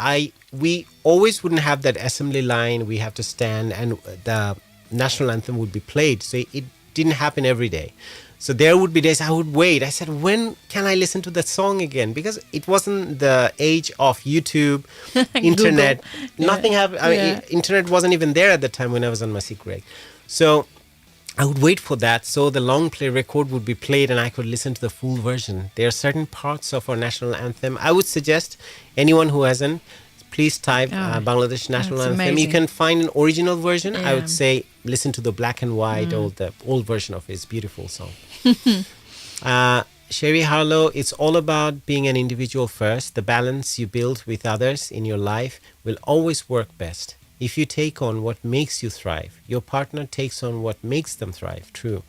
we always wouldn't have that assembly line. We have to stand, and the national anthem would be played. So it didn't happen every day. So there would be days I would wait. I said, when can I listen to that song again? Because it wasn't the age of YouTube, internet. Nothing happened. I mean, internet wasn't even there at the time when I was on my 6th grade. So I would wait for that. So the long play record would be played and I could listen to the full version. There are certain parts of our national anthem. I would suggest anyone who hasn't, please type Bangladesh National that's Anthem. You amazing. can find an original version. I Yeah. would say listen to the black and white or the old version of it. It's a beautiful song. Sherry Harlow, it's all about being an individual first. The balance you build with others in your life will always work best. If you take on what makes you thrive, your partner takes on what makes them thrive. True.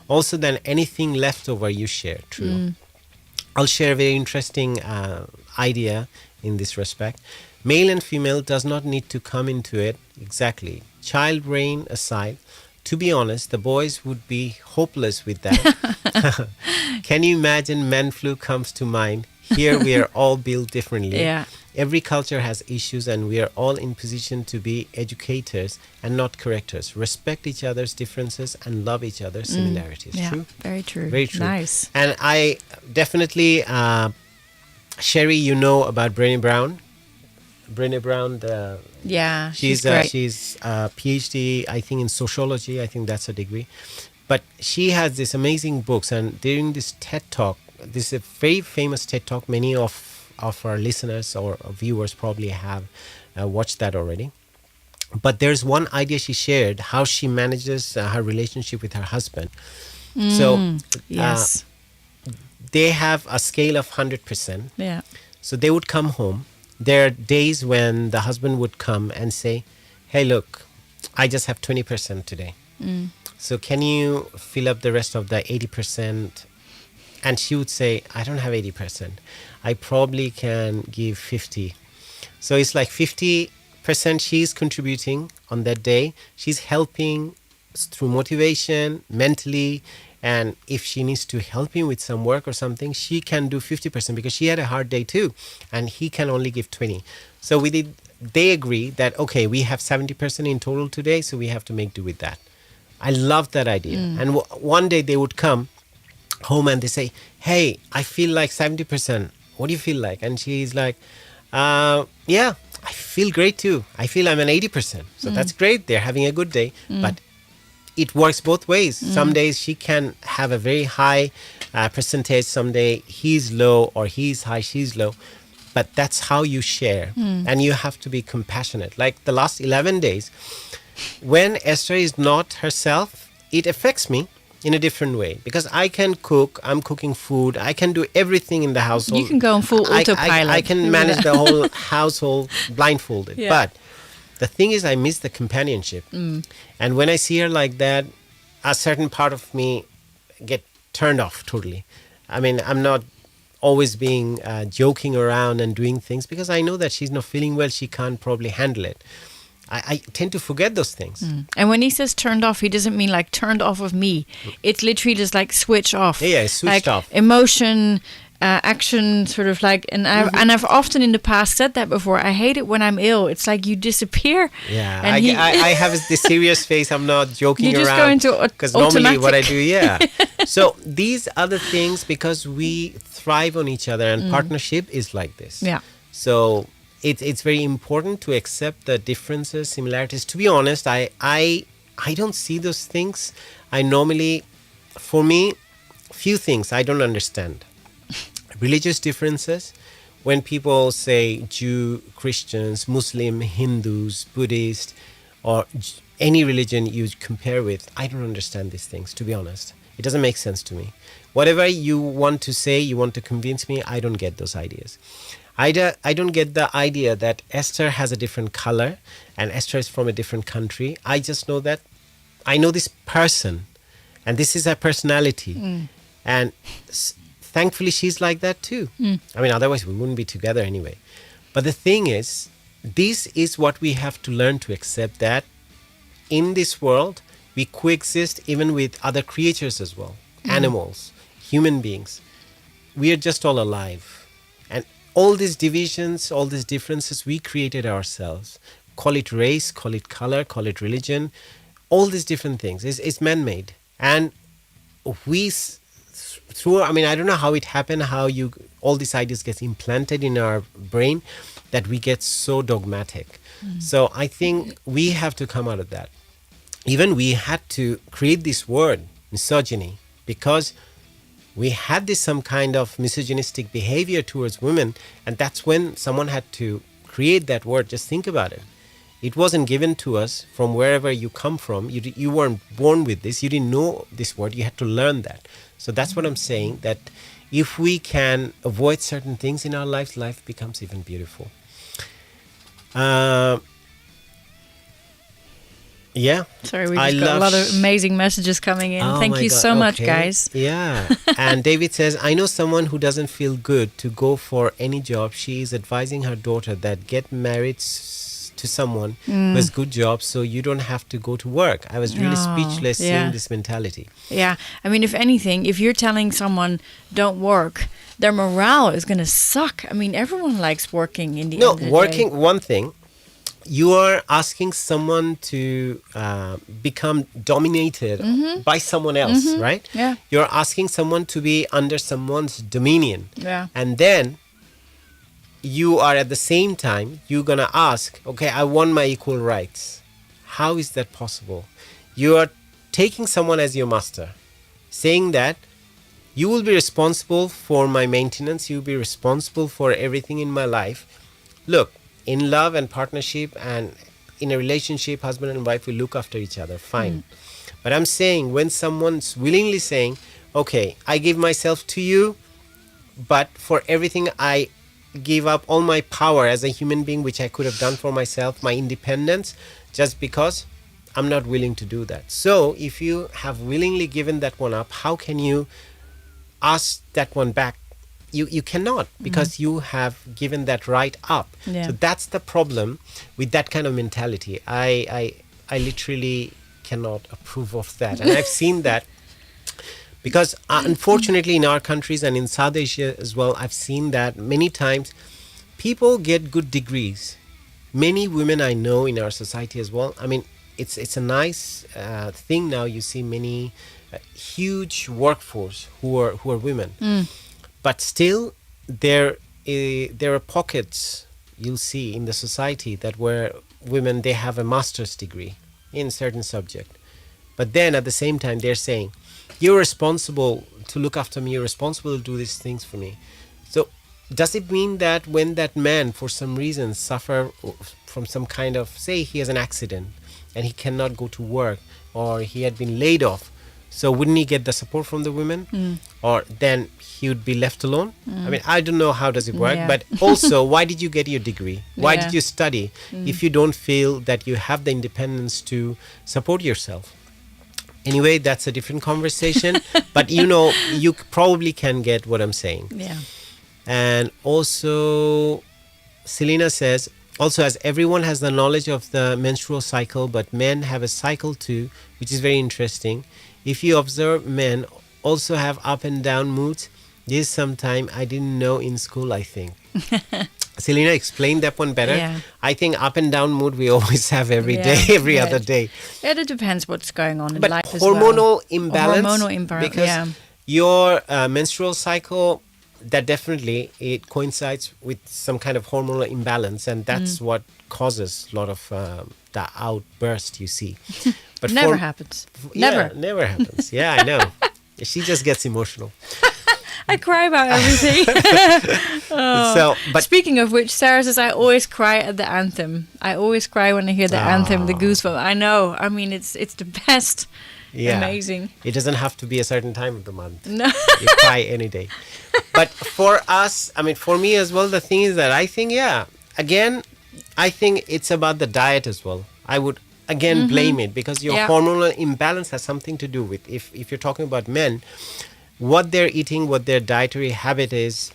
Also, then anything left over you share. True. I'll share a very interesting idea in this respect. Male and female does not need to come into it exactly. Child reign aside, to be honest, the boys would be hopeless with that. Can you imagine man flu comes to mind? Here we are all built differently. Yeah. Every culture has issues and we are all in position to be educators and not correctors. Respect each other's differences and love each other's similarities. Yeah, True? very true. Very true. Nice. And I definitely, Sherry, you know about Brené Brown. Brené Brown, Yeah, she's great. she's a PhD, I think, in sociology. I think that's her degree. But she has these amazing books. And during this TED Talk, this is a very famous TED Talk. Many of our listeners or viewers probably have watched that already. But there's one idea she shared, how she manages her relationship with her husband. So Yes. they have a scale of 100%. Yeah. So they would come home. There are days when the husband would come and say, hey, look, I just have 20% today. So can you fill up the rest of the 80%? And she would say, I don't have 80%. I probably can give 50. So it's like 50% she's contributing on that day. She's helping through motivation, mentally. And if she needs to help him with some work or something, she can do 50% because she had a hard day too. And he can only give 20. So they agree that, okay, we have 70% in total today, so we have to make do with that. I love that idea. And one day they would come home and they say, hey, I feel like 70%. What do you feel like? And she's like, yeah, I feel great too. I feel I'm an 80%. So that's great. They're having a good day. But it works both ways. Some days she can have a very high percentage. Some day he's low or he's high, she's low. But that's how you share. And you have to be compassionate. Like the last 11 days, when Esther is not herself, it affects me in a different way. Because I can cook, I'm cooking food, I can do everything in the household. You can go on full autopilot. I can manage the whole household blindfolded. Yeah. But the thing is, I miss the companionship. And when I see her like that, a certain part of me get turned off totally. I mean, I'm not always being joking around and doing things because I know that she's not feeling well. She can't probably handle it. I tend to forget those things. And when he says turned off, he doesn't mean like turned off of me. It's literally just like switch off. Yeah, it's switched like off. Emotion, action, sort of like, and I've often in the past said that before. I hate it when I'm ill. It's like you disappear. Yeah, and I have this serious face. I'm not joking You just around. go into because normally what I automatic. do, yeah. So these other things, because we thrive on each other, and partnership is like this. Yeah. So it's very important to accept the differences, similarities. To be honest, I don't see those things. I normally, for me, few things I don't understand. Religious differences. When people say Jew, Christians, Muslim, Hindus, Buddhist, or any religion you compare with, I don't understand these things, to be honest. It doesn't make sense to me. Whatever you want to say, you want to convince me, I don't get those ideas. I don't get the idea that Esther has a different color and Esther is from a different country. I just know that I know this person and this is her personality. And thankfully she's like that too. I mean, otherwise we wouldn't be together anyway. But the thing is, this is what we have to learn to accept, that in this world we coexist even with other creatures as well. Animals, human beings. We are just all alive. And all these divisions, all these differences, we created ourselves. Call it race, call it color, call it religion. All these different things. It's man-made. And we, I don't know how it happened, how all these ideas get implanted in our brain that we get so dogmatic. So I think we have to come out of that. Even we had to create this word, misogyny, because we had some kind of misogynistic behavior towards women, and that's when someone had to create that word. Just think about it. It wasn't given to us from wherever you come from. You weren't born with this. You didn't know this word. You had to learn that. So that's what I'm saying, that if we can avoid certain things in our lives, life becomes even beautiful. Yeah. Sorry, we just got a lot of amazing messages coming in. Oh Thank you God, so much, okay. guys. Yeah. And David says, I know someone who doesn't feel good to go for any job. She is advising her daughter that get married to someone who has good job, so you don't have to go to work. I was really speechless seeing this mentality. Yeah. I mean, if anything, if you're telling someone don't work, their morale is going to suck. I mean, everyone likes working in the end of the working, day. one thing. You are asking someone to become dominated by someone else, right? Yeah. You're asking someone to be under someone's dominion. Yeah. And then you are at the same time, you're going to ask, okay, I want my equal rights. How is that possible? You are taking someone as your master, saying that you will be responsible for my maintenance, you'll be responsible for everything in my life. Look, in love and partnership and in a relationship, husband and wife will look after each other, fine. But I'm saying when someone's willingly saying, okay, I give myself to you, but for everything I give up all my power as a human being, which I could have done for myself, my independence, just because I'm not willing to do that. So if you have willingly given that one up, how can you ask that one back? You cannot, because you have given that right up. Yeah. So that's the problem with that kind of mentality. I literally cannot approve of that. And I've seen that because unfortunately in our countries and in South Asia as well, I've seen that many times people get good degrees. Many women I know in our society as well. I mean, it's a nice thing now. You see many huge workforce who are women. But still, there are pockets you'll see in the society that where women, they have a master's degree in certain subject. But then at the same time, they're saying, you're responsible to look after me, you're responsible to do these things for me. So does it mean that when that man, for some reason, suffer from some kind of, say he has an accident and he cannot go to work, or he had been laid off, so wouldn't he get the support from the women? Or then he would be left alone? I mean, I don't know how does it work, but also, why did you get your degree? Why did you study if you don't feel that you have the independence to support yourself? Anyway, that's a different conversation, but you probably can get what I'm saying. Yeah. And also, Selena says, also, as everyone has the knowledge of the menstrual cycle, but men have a cycle too, which is very interesting. If you observe, men also have up and down moods. This sometime I didn't know in school, I think. Selena explained that one better. Yeah. I think up and down mood we always have every day, every other day. Yeah, it depends what's going on in But life as well. hormonal imbalance. Hormonal imbalance, because your menstrual cycle, that definitely, it coincides with some kind of hormonal imbalance, and that's what causes a lot of the outburst you see. But never happens. Never happens. Yeah, I know. She just gets emotional. I cry about everything. But speaking of which, Sarah says I always cry at the anthem. I always cry when I hear the anthem, the goosebumps. I know. I mean, it's the best. Yeah. Amazing. It doesn't have to be a certain time of the month. No. You cry any day. But for us, I mean, for me as well, the thing is that I think, again, I think it's about the diet as well. I would, again, blame it, because your hormonal imbalance has something to do with, if you're talking about men, what they're eating, what their dietary habit is,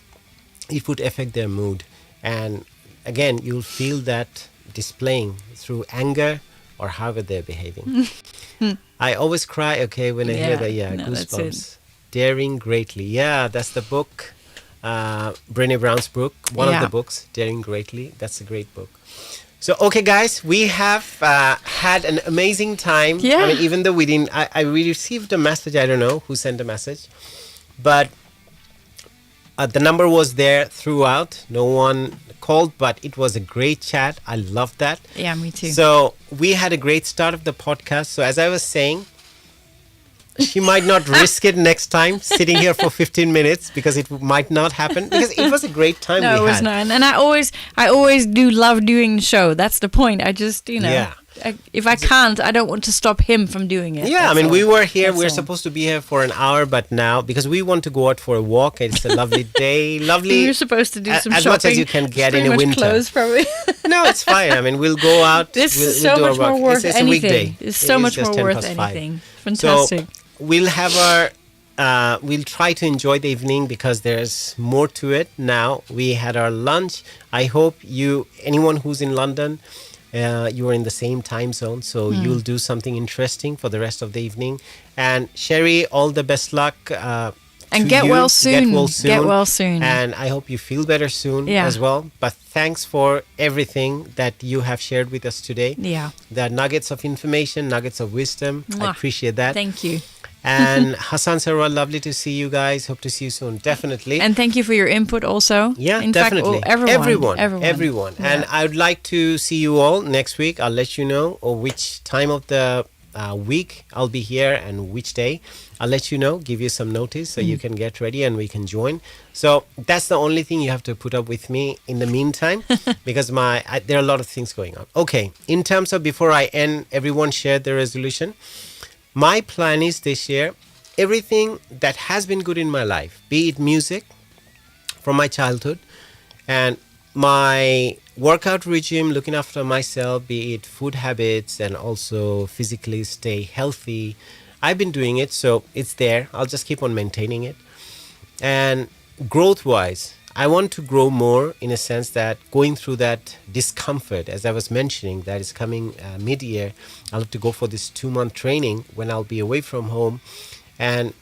it would affect their mood. And again, you'll feel that displaying through anger or however they're behaving. I always cry, when I hear the goosebumps. Daring Greatly. Yeah, that's the book. Brené Brown's book. One of the books, Daring Greatly. That's a great book. So, okay, guys, we have had an amazing time. Yeah. I mean, even though we didn't, we received a message. I don't know who sent a message. But the number was there throughout. No one called, but it was a great chat. I loved that. Yeah, me too. So we had a great start of the podcast. So as I was saying, she might not risk it next time sitting here for 15 minutes, because it might not happen, because it was a great time. No, it was not. And I always do love doing the show. That's the point. I just, if I can't, I don't want to stop him from doing it. Yeah, I mean, we were here. We're supposed to be here for an hour, but now, because we want to go out for a walk, it's a lovely day. Lovely. We're supposed to do some as shopping. As much as you can get in a winter. Clothes, probably. No, it's fine. I mean, we'll go out. This is we'll so much more worth it's anything. A weekday. It's so much more worth anything. Fantastic. So we'll have we'll try to enjoy the evening, because there's more to it now. We had our lunch. I hope anyone who's in London, you are in the same time zone, so you'll do something interesting for the rest of the evening. And Sherry, all the best luck. And get well soon. Get well soon. And I hope you feel better soon as well. But thanks for everything that you have shared with us today. Yeah. The nuggets of information, nuggets of wisdom. I appreciate that. Thank you. And Hassan Sarwar, lovely to see you guys. Hope to see you soon. Definitely. And thank you for your input also. Yeah, in definitely. Fact, everyone. Yeah. And I would like to see you all next week. I'll let you know which time of the week I'll be here and which day. I'll let you know, give you some notice so you can get ready and we can join. So that's the only thing you have to put up with me in the meantime because there are a lot of things going on. Okay, in terms of before I end, everyone shared their resolution. My plan is this year, everything that has been good in my life, be it music from my childhood and my workout regime, looking after myself, be it food habits and also physically stay healthy. I've been doing it, so it's there. I'll just keep on maintaining it. And growth-wise, I want to grow more in a sense that going through that discomfort, as I was mentioning, that is coming mid-year. I'll have to go for this 2-month training when I'll be away from home. And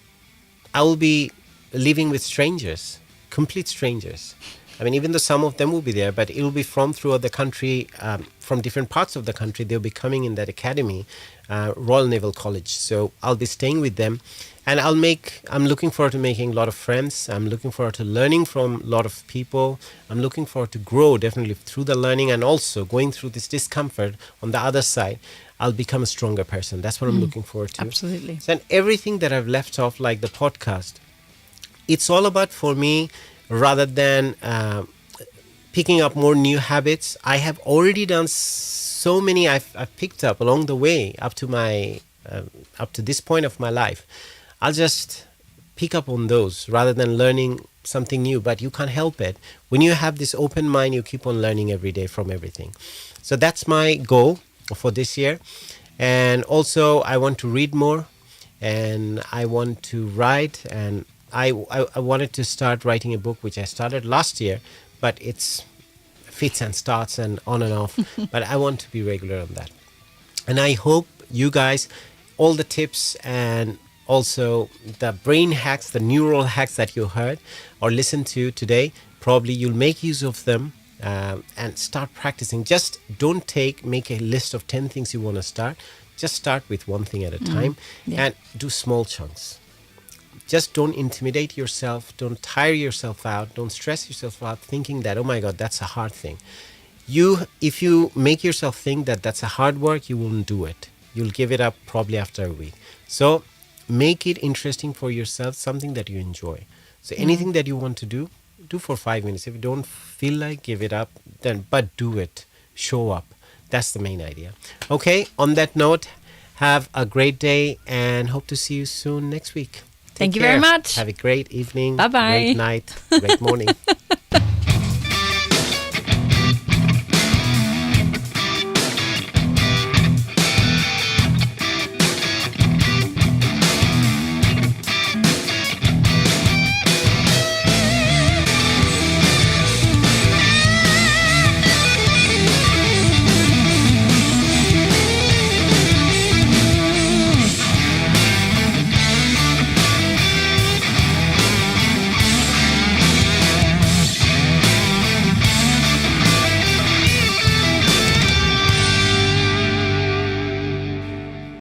I will be living with strangers, complete strangers. I mean, even though some of them will be there, but it will be from throughout the country, from different parts of the country. They'll be coming in that academy, Royal Naval College. So I'll be staying with them. And I'm looking forward to making a lot of friends. I'm looking forward to learning from a lot of people. I'm looking forward to grow definitely through the learning and also going through this discomfort on the other side. I'll become a stronger person. That's what I'm looking forward to. Absolutely. So, and everything that I've left off, like the podcast, it's all about, for me, rather than picking up more new habits, I have already done so many I've picked up along the way up to this point of my life. I'll just pick up on those rather than learning something new, but you can't help it. When you have this open mind, you keep on learning every day from everything. So that's my goal for this year. And also I want to read more and I want to write, and I wanted to start writing a book, which I started last year, but it's fits and starts and on and off. But I want to be regular on that. And I hope you guys, all the tips and also the brain hacks, the neural hacks that you heard or listened to today, probably you'll make use of them and start practicing. Just don't make a list of 10 things you want to start. Just start with one thing at a time and do small chunks. Just don't intimidate yourself. Don't tire yourself out. Don't stress yourself out thinking that, oh my God, that's a hard thing. If you make yourself think that that's a hard work, you won't do it. You'll give it up probably after a week. So make it interesting for yourself, something that you enjoy. So anything that you want to do for 5 minutes. If you don't feel like, give it up, but do it. Show up. That's the main idea. Okay, on that note, have a great day and hope to see you soon next week. Thank you very much. Have a great evening. Bye-bye. Great night. Great morning.